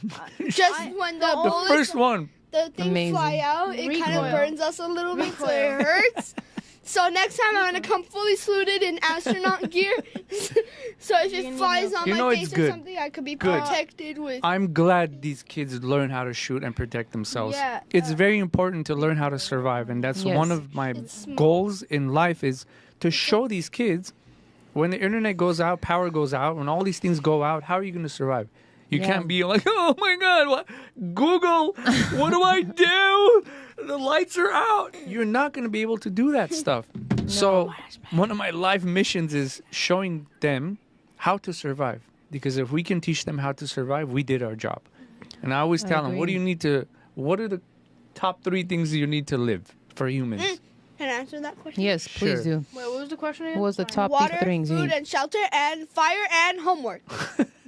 S4: Just when the
S3: The
S4: bullets,
S3: first one.
S4: the things
S2: Amazing.
S4: fly out, it kind of
S5: Recoil.
S4: burns us a little bit, so
S5: Recoil.
S4: it hurts. So next time I'm gonna come fully suited in astronaut gear. So if it flies on
S3: You know
S4: my
S3: it's
S4: face or
S3: good.
S4: something, I could be
S3: Good.
S4: protected with.
S3: I'm glad these kids learn how to shoot and protect themselves.
S5: Yeah,
S3: It's very important to learn how to survive, and that's
S2: Yes.
S3: one of my
S4: It's smart.
S3: goals in life is to show these kids when the internet goes out, power goes out, when all these things go out, how are you going to survive? You
S2: Yeah.
S3: can't be like, oh my God, what? Google, what do I do? The lights are out. You're not going to be able to do that stuff. So one of my life missions is showing them how to survive. Because if we can teach them how to survive, we did our job. And I always tell them, what are the top 3 things you need to live for humans?
S4: Can I answer that question?
S2: Yes, please
S3: Sure.
S2: do.
S5: Wait, what was the question again?
S2: What was the top
S4: Water,
S2: things you
S4: food,
S2: need?
S4: and shelter, and fire, and homework.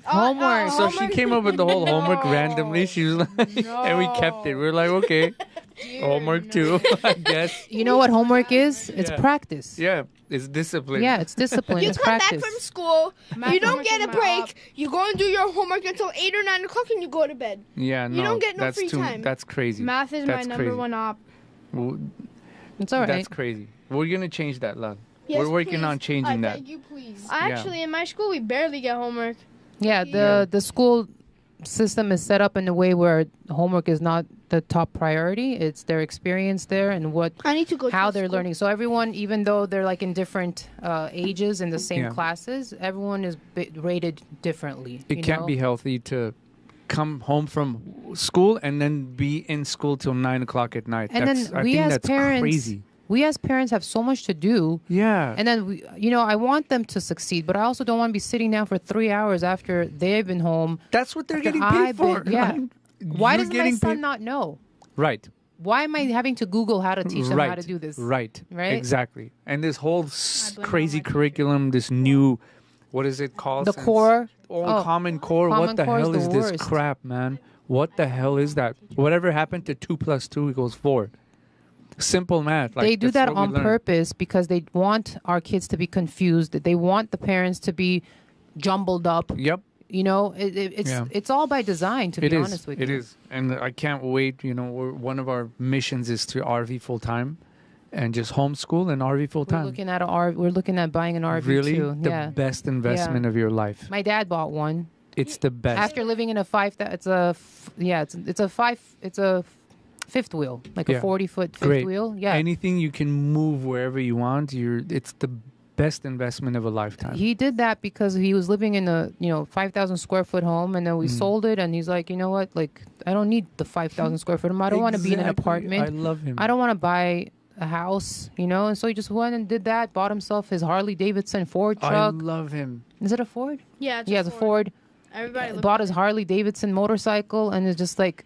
S2: Homework.
S3: So she came up with the whole homework randomly. She was like, and we kept it. We're like, okay, homework too, I guess.
S2: You know what homework is? It's
S3: Yeah.
S2: practice.
S3: Yeah, it's discipline.
S2: Yeah, it's discipline.
S4: You
S2: It's
S4: come
S2: practice.
S4: back from school,
S5: Math
S4: you don't
S5: homework
S4: get
S5: is
S4: a
S5: my
S4: break.
S5: op.
S4: You go and do your homework until 8 or 9 o'clock, and you go to bed.
S3: Yeah, no,
S4: You don't get no
S3: that's
S4: free
S3: too.
S4: time.
S3: That's crazy.
S5: Math is
S3: That's
S5: my number
S3: crazy.
S5: one op.
S3: Well,
S2: It's all right.
S3: That's crazy. We're gonna change that, love.
S4: Yes,
S3: We're working
S4: please.
S3: on changing
S4: I
S3: that.
S4: beg you, please.
S5: Actually, in my school, we barely get homework.
S2: Yeah, the school system is set up in a way where homework is not the top priority. It's their experience there and what
S4: I need to go.
S2: how
S4: to
S2: they're
S4: school.
S2: learning. So everyone, even though they're like in different ages in the same
S3: Yeah.
S2: classes, everyone is rated differently.
S3: It
S2: you
S3: can't
S2: know?
S3: be healthy to come home from school and then be in school till 9 o'clock at night.
S2: And
S3: that's,
S2: then
S3: I
S2: we
S3: think
S2: as
S3: that's
S2: parents,
S3: crazy.
S2: we as parents have so much to do.
S3: Yeah.
S2: And then, I want them to succeed, but I also don't want to be sitting down for 3 hours after they've been home.
S3: That's what they're
S2: after
S3: getting
S2: I've
S3: paid for.
S2: been- yeah. Why
S3: You're
S2: does my
S3: getting
S2: son
S3: paid-
S2: not know?
S3: Right.
S2: Why am I having to Google how to teach them how to do this?
S3: Right.
S2: Right?
S3: Exactly. And this whole
S5: blame
S3: crazy
S5: all my
S3: curriculum, this new, what is it called?
S2: The core.
S3: All Common Core.
S2: Common
S3: What the
S2: Core is
S3: hell
S2: the
S3: is this
S2: worst.
S3: crap, man? What the hell is that? Whatever happened to 2 + 2 = 4? Simple math. Like,
S2: They do
S3: that's
S2: that
S3: what we
S2: on
S3: learn.
S2: purpose because they want our kids to be confused. They want the parents to be jumbled up.
S3: Yep.
S2: It's
S3: Yeah.
S2: it's all by design, to
S3: It
S2: be
S3: is.
S2: honest with
S3: It
S2: you.
S3: is. And I can't wait. One of our missions is to RV full time and just homeschool and RV full
S2: We're
S3: time.
S2: we're looking at buying an RV
S3: Really?
S2: too.
S3: The
S2: Yeah.
S3: best investment of your life.
S2: My dad bought one.
S3: It's the best.
S2: After living in a it's a fifth wheel, like
S3: Yeah.
S2: a 40-foot fifth
S3: Great.
S2: wheel. Yeah.
S3: Anything you can move wherever you want, it's the best investment of a lifetime.
S2: He did that because he was living in a 5,000 square foot home, and then we sold it. And he's like, you know what? Like, I don't need the 5,000 square foot home. I don't want to be in an
S3: Exactly.
S2: apartment.
S3: I love him.
S2: I don't want to buy a house, And so he just went and did that. Bought himself his Harley Davidson Ford
S3: I
S2: truck.
S3: love him.
S2: Is it a Ford?
S5: Yeah, it's
S2: He has a Ford.
S5: Everybody looked
S2: Bought
S5: at
S2: his
S5: it.
S2: Harley Davidson motorcycle and is just like,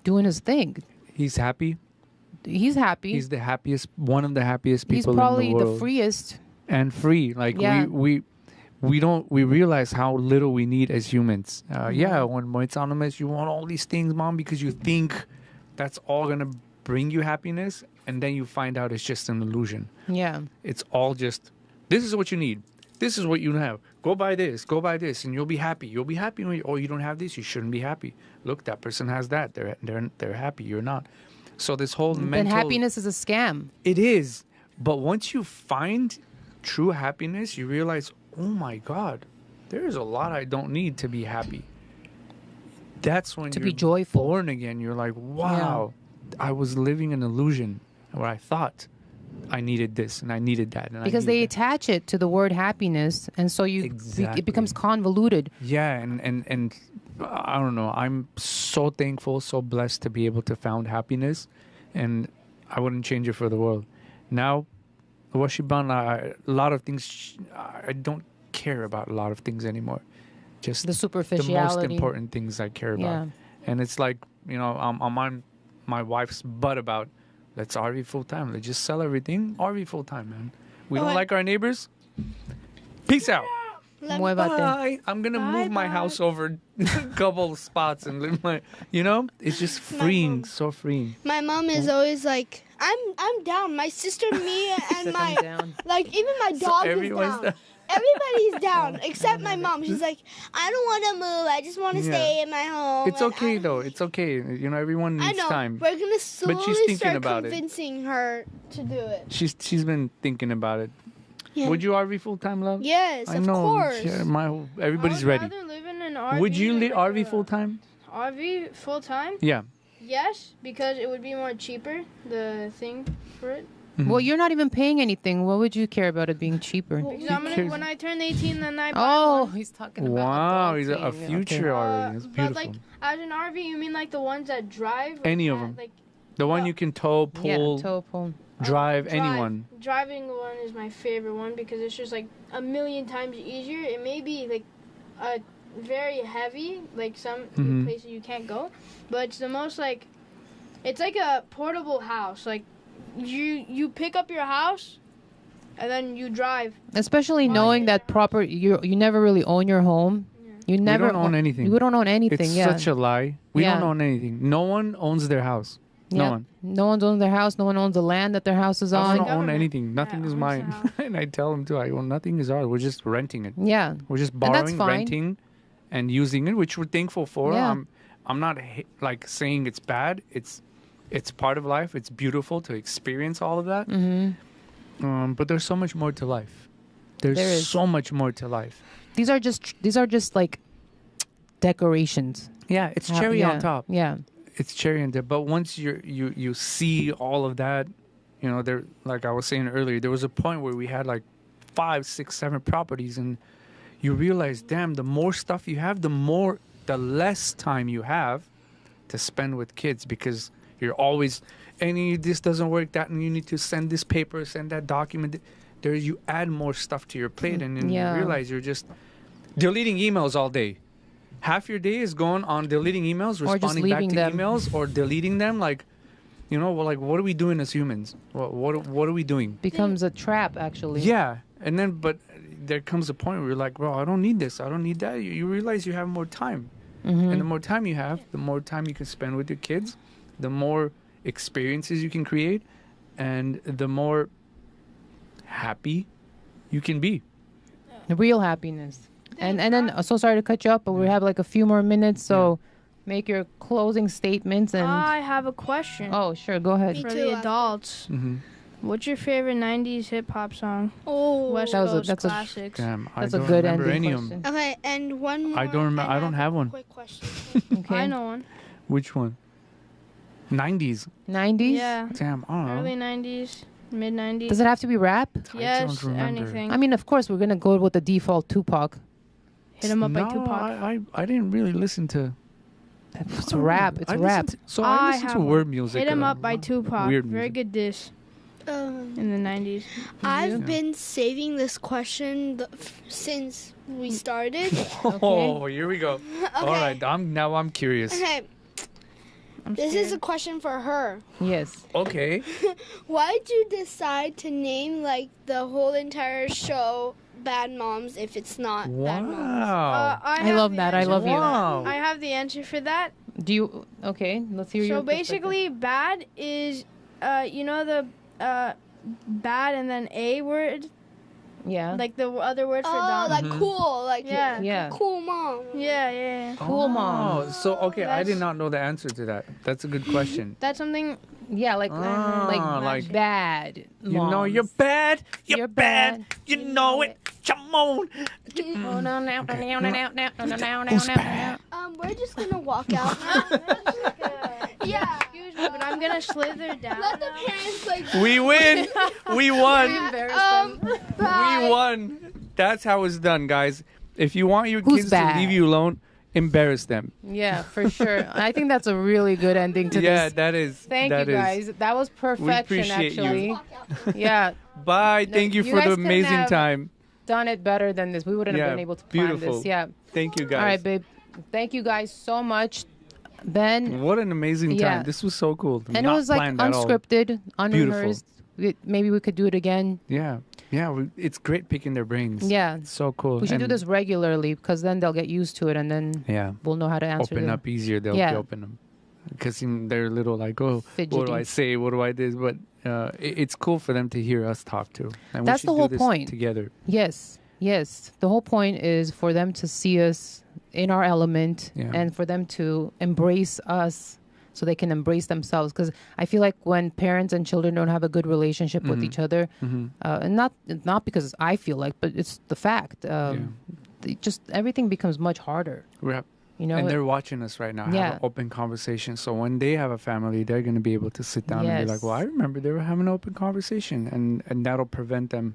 S2: doing his thing.
S3: He's happy.
S2: He's happy.
S3: He's the happiest, one of the happiest
S2: He's
S3: people
S2: probably
S3: in the world.
S2: the freest.
S3: And free. Like
S2: Yeah.
S3: we realize how little we need as humans. Yeah, when it's on a mess, you want all these things, mom, because you think that's all gonna bring you happiness, and then you find out it's just an illusion.
S2: Yeah.
S3: It's all just, this is what you need. This is what you have. Go buy this, and you'll be happy. You'll be happy when you don't have this. You shouldn't be happy. Look, that person has that. They're happy. You're not. So this whole
S2: Then
S3: mental.
S2: happiness is a scam.
S3: It is. But once you find true happiness, you realize, oh my God, there is a lot I don't need to be happy. That's when
S2: To
S3: you're
S2: be joyful.
S3: born again. You're like, wow, I was living an illusion where I thought I needed this and I needed that. And
S2: Because
S3: I
S2: they
S3: needed that.
S2: attach it to the word happiness, and so
S3: Exactly.
S2: it becomes convoluted.
S3: Yeah, and I don't know. I'm so thankful, so blessed to be able to found happiness, and I wouldn't change it for the world. Now, Washiban, a lot of things, I don't care about a lot of things anymore. Just
S2: The
S3: the
S2: superficiality.
S3: most important things I care about.
S2: Yeah.
S3: And it's like, I'm on my wife's butt about, let's RV full time. Let's just sell everything. RV full time, man. We don't like our neighbors. Peace out.
S2: Muévate.
S3: Bye. I'm gonna move my house over a couple of spots and live it's just freeing, so freeing.
S4: My mom is always like, I'm down. My sister, me, and
S2: Said I'm down.
S4: like even my dog is
S3: everyone's
S4: down.
S3: down.
S4: everybody's down except my mom. She's like, I don't want to move. I just want to stay in my home.
S3: It's okay though. It's okay. You know, everyone
S4: I
S3: needs
S4: know.
S3: time.
S4: We're gonna slowly
S3: But she's thinking
S4: start
S3: about it.
S4: convincing her to do it.
S3: She's been thinking about it.
S4: Yeah.
S3: Would you RV full time, love?
S4: Yes,
S3: I
S4: of
S3: know.
S4: course.
S3: Yeah, everybody's
S5: I would
S3: ready.
S5: rather live in an RV
S3: Would you
S5: than
S3: live
S5: like
S3: RV
S5: a-
S3: full time?
S5: RV full time?
S3: Yeah.
S5: Yes, because it would be more cheaper. The thing for it.
S2: Well, you're not even paying anything. What would you care about it being cheaper?
S5: Because I'm gonna,
S3: cares?
S5: when I turn 18, then I buy
S2: Oh,
S5: one.
S2: he's talking about
S3: Wow,
S2: adult
S3: he's a
S2: thing.
S3: future RV. It's
S5: But
S3: beautiful.
S5: like as an RV, you mean like the ones that drive? Like
S3: Any of
S5: that,
S3: them.
S5: Like
S3: The one you can tow, pull,
S2: Yeah, tow pull.
S3: drive, anyone.
S5: Driving one is my favorite one because it's just like a million times easier. It may be like a very heavy, like some places you can't go, but it's the most like it's like a portable house. Like you pick up your house and then you drive.
S2: Especially knowing that you never really own your home. You never
S3: don't own anything.
S2: We don't own anything.
S3: It's
S2: yeah.
S3: such a lie. We
S2: Yeah.
S3: don't own anything. No one owns their house. No
S2: Yeah.
S3: one.
S2: No one owns their house. No one owns the land that their house is
S3: I
S2: on.
S3: don't own
S5: Government.
S3: anything. Nothing
S5: Yeah,
S3: is
S5: owns
S3: mine.
S5: the house.
S3: And I tell them too. I own nothing is ours. We're just renting it.
S2: Yeah.
S3: We're just
S2: that's
S3: borrowing,
S2: fine.
S3: renting, and using it, which we're thankful for.
S2: Yeah.
S3: I'm not like saying it's bad. It's part of life. It's beautiful to experience all of that.
S2: Mm-hmm.
S3: But there's so much more to life. There's
S2: There is.
S3: so much more to life.
S2: These are just like decorations.
S3: Yeah, it's cherry
S2: yeah.
S3: on top.
S2: Yeah.
S3: It's cherry on top. But once you see all of that, you know, there, like I was saying earlier, there was a point where we had like 5, 6, 7 properties, and you realize, damn, the more stuff you have, the less time you have to spend with kids, because you're always, this doesn't work, that, and you need to send this paper, send that document. You add more stuff to your plate, and then
S2: Yeah.
S3: you realize you're just deleting emails all day. Half your day is going on deleting emails,
S2: Or just
S3: responding back to
S2: leaving them.
S3: emails, or deleting them. Like, you know, like, what are we doing as humans? What are we doing?
S2: Becomes a trap, actually.
S3: Yeah, and then, but there comes a point where you're like, bro, I don't need this, I don't need that. You realize you have more time,
S2: Mm-hmm.
S3: and the more time you have, the more time you can spend with your kids, the more experiences you can create, and the more happy you can be.
S2: The real happiness. And then, so sorry to cut you up, but we have like a few more minutes, so make your closing statements. And
S5: I have a question
S2: oh, sure, go ahead.
S4: Me
S5: for
S4: too,
S5: the
S4: after.
S5: adults. What's your favorite 90s hip hop song?
S4: Oh.
S5: West
S2: That was
S5: Coast
S2: that's a-
S5: classics.
S3: Damn, I
S2: That's a
S3: don't
S2: good
S3: remember
S2: ending
S3: any of them.
S2: question.
S4: Okay, and one more.
S3: I don't remember. I don't have one.
S4: Quick question.
S2: Okay.
S5: I know one.
S3: Which one? 90s.
S2: 90s?
S5: Yeah.
S3: Damn, I don't know.
S5: Early 90s, mid 90s.
S2: Does it have to be rap?
S5: Yes,
S3: don't remember.
S5: anything.
S2: I mean, of course, we're going to go with the default Tupac.
S5: Hit 'em up by
S3: No,
S5: Tupac.
S3: I didn't really listen to.
S2: It's rap. It's
S3: I
S2: rap.
S3: listened to- I listen
S5: have
S3: to
S5: one.
S3: word music.
S5: Hit 'em up by Tupac.
S3: Weird
S5: Very
S3: music.
S5: good diss
S4: Um,
S5: in the 90s.
S4: I've been saving this question since we started.
S3: Oh, here we go. All right, I'm curious.
S4: Okay,
S5: I'm
S4: this
S5: scared.
S4: is a question for her.
S2: Yes.
S3: Okay.
S4: Why did you decide to name like the whole entire show Bad Moms if it's not Bad Moms?
S3: Wow.
S2: I
S5: have
S2: love
S5: the
S2: that. I
S5: answer
S2: love
S5: for
S2: you.
S5: that.
S3: Wow.
S5: I have the answer for that.
S2: Do you? Okay, let's hear your
S5: So basically, bad is, you know the bad and then a word,
S2: yeah.
S5: like the other word for
S4: Oh,
S5: dumb.
S4: like cool, like
S5: Yeah.
S2: Yeah.
S4: cool mom.
S5: Yeah.
S2: Cool mom.
S3: Oh, so okay, I did
S5: That's-
S3: not know the answer to that. That's a good question.
S5: That's something.
S2: Yeah, like
S3: like-
S2: bad.
S3: You know
S2: moms.
S3: you're bad. You're,
S2: You're
S3: bad.
S2: bad.
S3: You know it. Come on.
S2: Oh, no,
S3: Who's bad?
S4: We're just gonna walk out now. Yeah.
S5: Excuse me, but I'm gonna slither down.
S4: Let the
S5: now.
S4: parents like.
S3: We win. We won.
S4: Bye.
S3: We won. That's how it's done, guys. If you want your
S2: Who's
S3: kids
S2: bad?
S3: to leave you alone, embarrass them.
S2: Yeah, for sure. I think that's a really good ending to
S3: Yeah,
S2: this.
S3: that is.
S2: Thank
S3: that
S2: you
S3: is.
S2: guys. That was perfection,
S3: appreciate you.
S2: actually.
S4: Walk out.
S2: Yeah,
S3: Bye.
S2: No,
S3: Thank you
S2: you
S3: for the
S2: guys couldn't
S3: amazing
S2: have-
S3: time.
S2: done it better than this. We wouldn't have
S3: Yeah,
S2: been able to plan
S3: beautiful.
S2: this. Yeah.
S3: Thank you, guys.
S2: All right, babe. Thank you guys so much. Ben,
S3: What an amazing time.
S2: Yeah.
S3: This was so cool.
S2: and
S3: Not
S2: it was like
S3: planned at all.
S2: unscripted, unrehearsed. Maybe we could do it again.
S3: Yeah. Yeah. It's great picking their brains.
S2: Yeah.
S3: It's so cool.
S2: We should do
S3: And
S2: this regularly because then they'll get used to it and then
S3: Yeah.
S2: we'll know how to answer
S3: Open
S2: them.
S3: up easier. They'll
S2: Yeah.
S3: open them. Because they're little like, oh, what
S2: Fidgety.
S3: do I say? What do I do? But it's cool for them to hear us talk too. And
S2: That's
S3: we should
S2: the whole
S3: do this
S2: point.
S3: together.
S2: Yes. Yes, the whole point is for them to see us in our element and for them to embrace us so they can embrace themselves. Because I feel like when parents and children don't have a good relationship with each other, and not because I feel like, but it's the fact, just everything becomes much harder.
S3: Yeah.
S2: You know,
S3: and they're watching us right now have an open conversation. So when they have a family, they're going to be able to sit down and be like, well, I remember they were having an open conversation. And that'll prevent them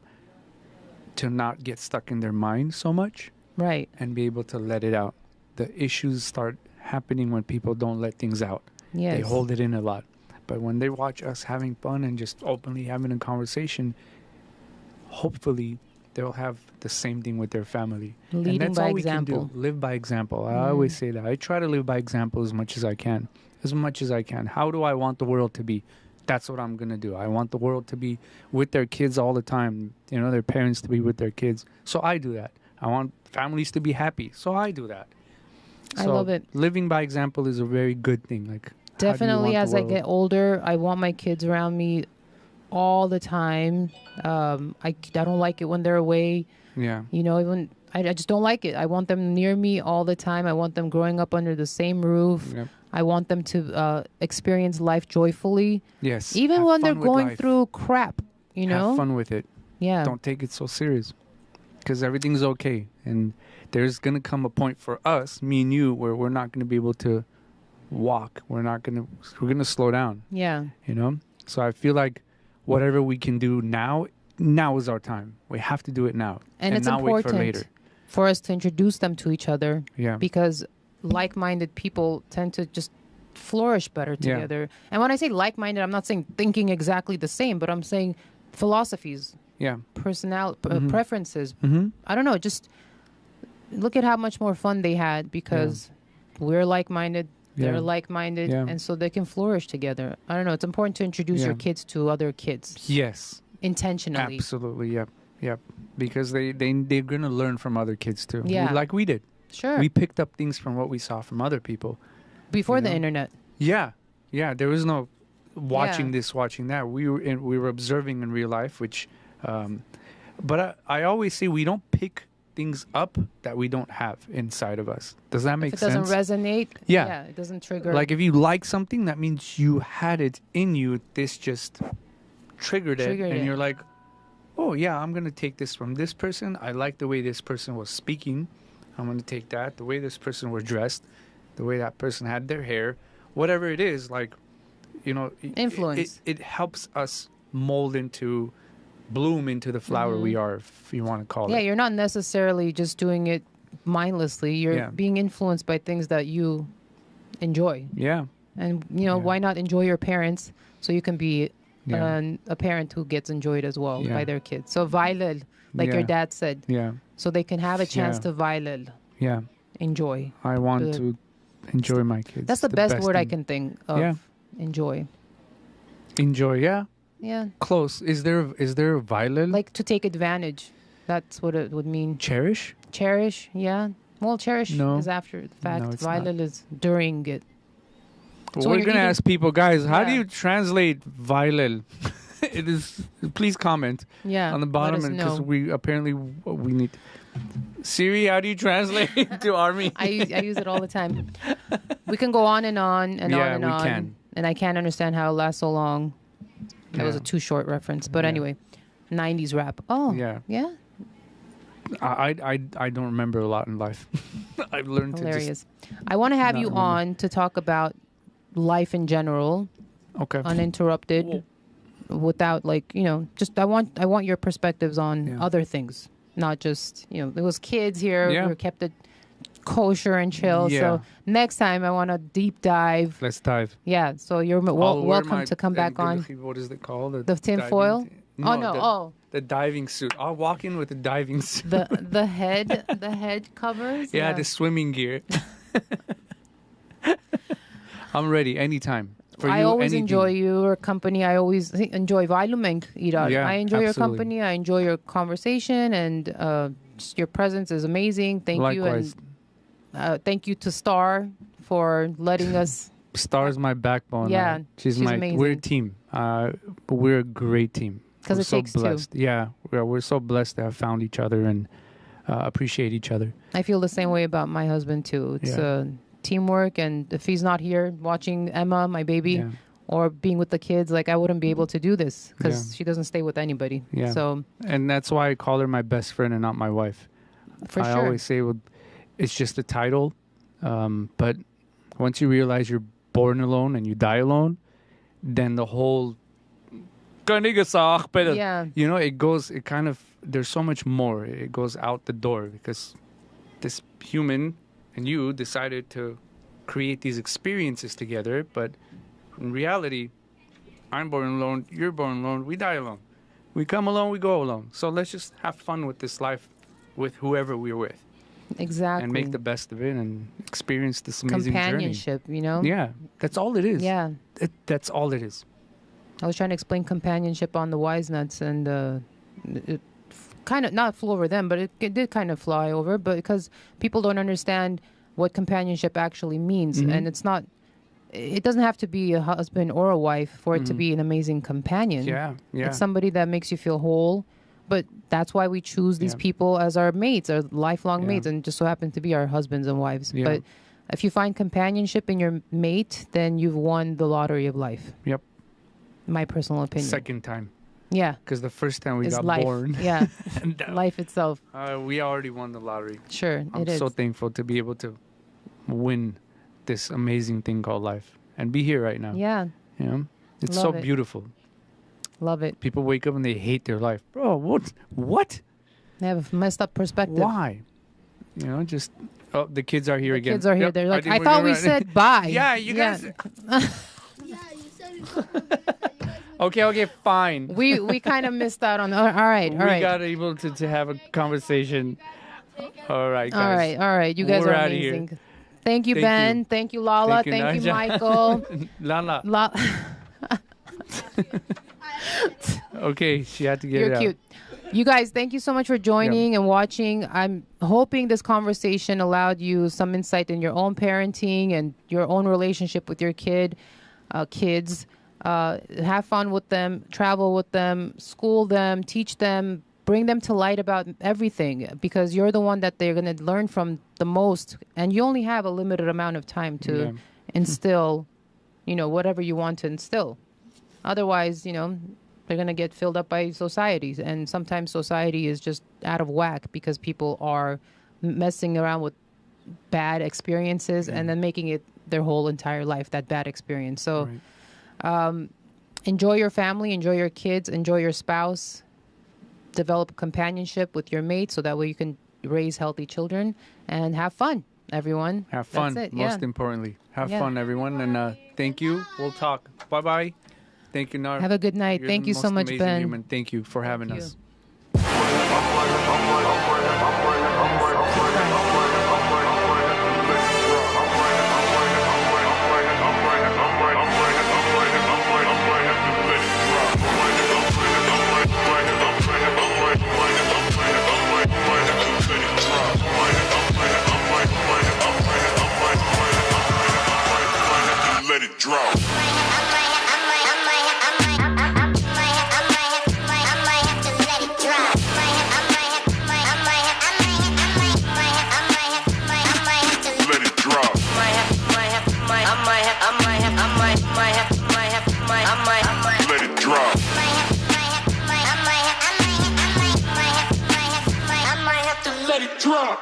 S3: to not get stuck in their mind so much.
S2: Right.
S3: And be able to let it out. The issues start happening when people don't let things out.
S2: Yes.
S3: They hold it in a lot. But when they watch us having fun and just openly having a conversation, hopefully they'll have the same thing with their family.
S2: Leading
S3: and that's
S2: by
S3: all
S2: example.
S3: We can do. Live by example. I always say that. I try to live by example as much as I can. As much as I can. How do I want the world to be? That's what I'm going to do. I want the world to be with their kids all the time. You know, their parents to be with their kids. So I do that. I want families to be happy. So I do that.
S2: I love it.
S3: Living by example is a very good thing. Like,
S2: definitely as I get older, I want my kids around me all the time. I don't like it when they're away.
S3: Yeah.
S2: You know, even I just don't like it. I want them near me all the time. I want them growing up under the same roof.
S3: Yep.
S2: I want them to experience life joyfully.
S3: Yes.
S2: Even
S3: Have
S2: when they're
S3: fun with
S2: going
S3: life.
S2: through crap, you know?
S3: Have fun with it.
S2: Yeah.
S3: Don't take it so serious. Because everything's okay. And there's going to come a point for us, me and you, where we're not going to be able to walk. We're going to slow down.
S2: Yeah.
S3: You know? So I feel like whatever we can do now is our time. We have to do it now.
S2: And it's
S3: not wait for
S2: important
S3: later.
S2: for us to introduce them to each other.
S3: Yeah.
S2: Because like-minded people tend to just flourish better together. And when I say like-minded, I'm not saying thinking exactly the same, but I'm saying philosophies, preferences. I don't know, just look at how much more fun they had because we're like-minded, they're like-minded, and so they can flourish together. I don't know, it's important to introduce your kids to other kids.
S3: Yes.
S2: Intentionally.
S3: Absolutely, yep. Because they're going to learn from other kids too.
S2: Yeah.
S3: Like we did.
S2: Sure.
S3: We picked up things from what we saw from other people.
S2: Before the internet.
S3: Yeah. There was no watching this, watching that. We were observing in real life, which... but I always say we don't pick things up that we don't have inside of us. Does that make sense?
S2: If it doesn't resonate, it doesn't trigger.
S3: Like if you like something, that means you had it in you. This just triggered it. And you're like, oh yeah, I'm going to take this from this person. I like the way this person was speaking. I'm going to take that. The way this person was dressed, the way that person had their hair, whatever it is, like, you know,
S2: influence.
S3: It helps us mold into, bloom into the flower we are, if you want to call it.
S2: Yeah, you're not necessarily just doing it mindlessly. You're being influenced by things that you enjoy.
S3: Yeah.
S2: And, you know, why not enjoy your parents so you can be a parent who gets enjoyed as well by their kids. So vailel, like your dad said.
S3: Yeah.
S2: So they can have a chance to vailel.
S3: Yeah.
S2: Enjoy.
S3: I want to enjoy my kids.
S2: That's the best word I can think of.
S3: Yeah.
S2: Enjoy.
S3: Enjoy, yeah.
S2: Yeah.
S3: Close. Is there a vailel?
S2: Like to take advantage. That's what it would mean.
S3: Cherish?
S2: Cherish, yeah. Well, cherish is after the fact. Vailel is during it.
S3: So we're going to ask people, guys, how do you translate vailel? It is. Please comment on the bottom, because we need. Siri, how do you translate to Army?
S2: I use it all the time. We can go on and on and on and on.
S3: We can.
S2: And I can't understand how it lasts so long. That was a too short reference, but anyway, 90s rap. Oh, yeah.
S3: I don't remember a lot in life. I've learned
S2: Hilarious.
S3: to just.
S2: I want to have you on to talk about life in general.
S3: Okay.
S2: Uninterrupted.
S3: Whoa.
S2: Without just I want your perspectives on other things, not just there was kids here. We were kept it kosher and chill. So next time I want to deep dive.
S3: Let's dive.
S2: Yeah. So you're welcome to come back on.
S3: What is it called?
S2: The tin foil.
S3: The diving suit. I'll walk in with a diving suit.
S2: The head covers.
S3: Yeah, the swimming gear. I'm ready anytime.
S2: I always enjoy your company. I always enjoy Vailumeng, Irar. I enjoy your company. I enjoy your conversation, and just your presence is amazing. Thank you, and thank you to Star for letting us.
S3: Star's my backbone.
S2: Yeah, she's amazing.
S3: We're a team. We're a great team.
S2: Because it takes
S3: blessed.
S2: two.
S3: Yeah, we're so blessed to have found each other, and appreciate each other.
S2: I feel the same way about my husband too. It's teamwork, and if he's not here watching Emma, my baby, or being with the kids, like I wouldn't be able to do this because she doesn't stay with anybody.
S3: Yeah.
S2: So,
S3: and that's why I call her my best friend and not my wife.
S2: for
S3: I
S2: sure.
S3: always say, well, it's just a title, but once you realize you're born alone and you die alone, then the whole you know, it kind of, there's so much more. It goes out the door because this human and you decided to create these experiences together, but in reality, I'm born alone, you're born alone, we die alone. We come alone, we go alone. So let's just have fun with this life with whoever we're with.
S2: Exactly.
S3: And make the best of it and experience this amazing
S2: companionship,
S3: journey.
S2: you know?
S3: Yeah, that's all it is.
S2: Yeah.
S3: That's all it is.
S2: I was trying to explain companionship on the Wise Nuts, and it kind of not flew over them, but it did kind of fly over, but because people don't understand what companionship actually means. And it's not, it doesn't have to be a husband or a wife for it to be an amazing companion.
S3: Yeah.
S2: It's somebody that makes you feel whole. But that's why we choose these people as our mates, our lifelong mates, and just so happen to be our husbands and wives.
S3: Yeah.
S2: But if you find companionship in your mate, then you've won the lottery of life.
S3: Yep.
S2: My personal opinion.
S3: Second time.
S2: Yeah.
S3: Because the first time we
S2: It's
S3: got
S2: life.
S3: born.
S2: Yeah.
S3: and,
S2: Life itself.
S3: we already won the lottery.
S2: Sure,
S3: I'm
S2: it is.
S3: so thankful to be able to win this amazing thing called life and be here right now.
S2: Yeah.
S3: You know? It's
S2: Love
S3: so
S2: it.
S3: beautiful.
S2: Love it.
S3: People wake up and they hate their life. Bro, what?
S2: They have a messed up perspective.
S3: Why? You know, just... Oh, the kids are here again.
S2: Kids are here.
S3: Yep,
S2: They're like,
S3: think
S2: I
S3: we're
S2: thought
S3: doing
S2: we
S3: right.
S2: said bye.
S3: Yeah, you guys...
S4: Yeah, you said it.
S3: Okay, fine.
S2: We kind of missed out on. All right.
S3: We got able to have a conversation. All right, guys.
S2: All right. You guys
S3: We're
S2: are
S3: outta here.
S2: amazing. Thank you,
S3: Thank
S2: Ben.
S3: you.
S2: Thank you, Lala.
S3: Thank you,
S2: Thank you,
S3: Naja.
S2: Michael.
S3: Lala. Okay, she had to get it
S2: You're
S3: out.
S2: cute. You guys, thank you so much for joining and watching. I'm hoping this conversation allowed you some insight in your own parenting and your own relationship with your kids. Have fun with them, travel with them, school them, teach them, bring them to light about everything, because you're the one that they're going to learn from the most. And you only have a limited amount of time to instill, whatever you want to instill. Otherwise, they're going to get filled up by societies. And sometimes society is just out of whack because people are messing around with bad experiences and then making it their whole entire life, that bad experience. So enjoy your family, enjoy your kids, enjoy your spouse, develop companionship with your mate so that way you can raise healthy children, and have fun, everyone.
S3: Have fun,
S2: That's it.
S3: most importantly. Have fun, everyone. And thank you. We'll talk. Bye-bye. Thank you, Nar.
S2: Have a good night.
S3: You're
S2: Thank
S3: the
S2: you so
S3: most
S2: much,
S3: amazing
S2: Ben.
S3: human. Thank you for having
S2: you.
S3: us.
S1: Let it drop. Let it drop.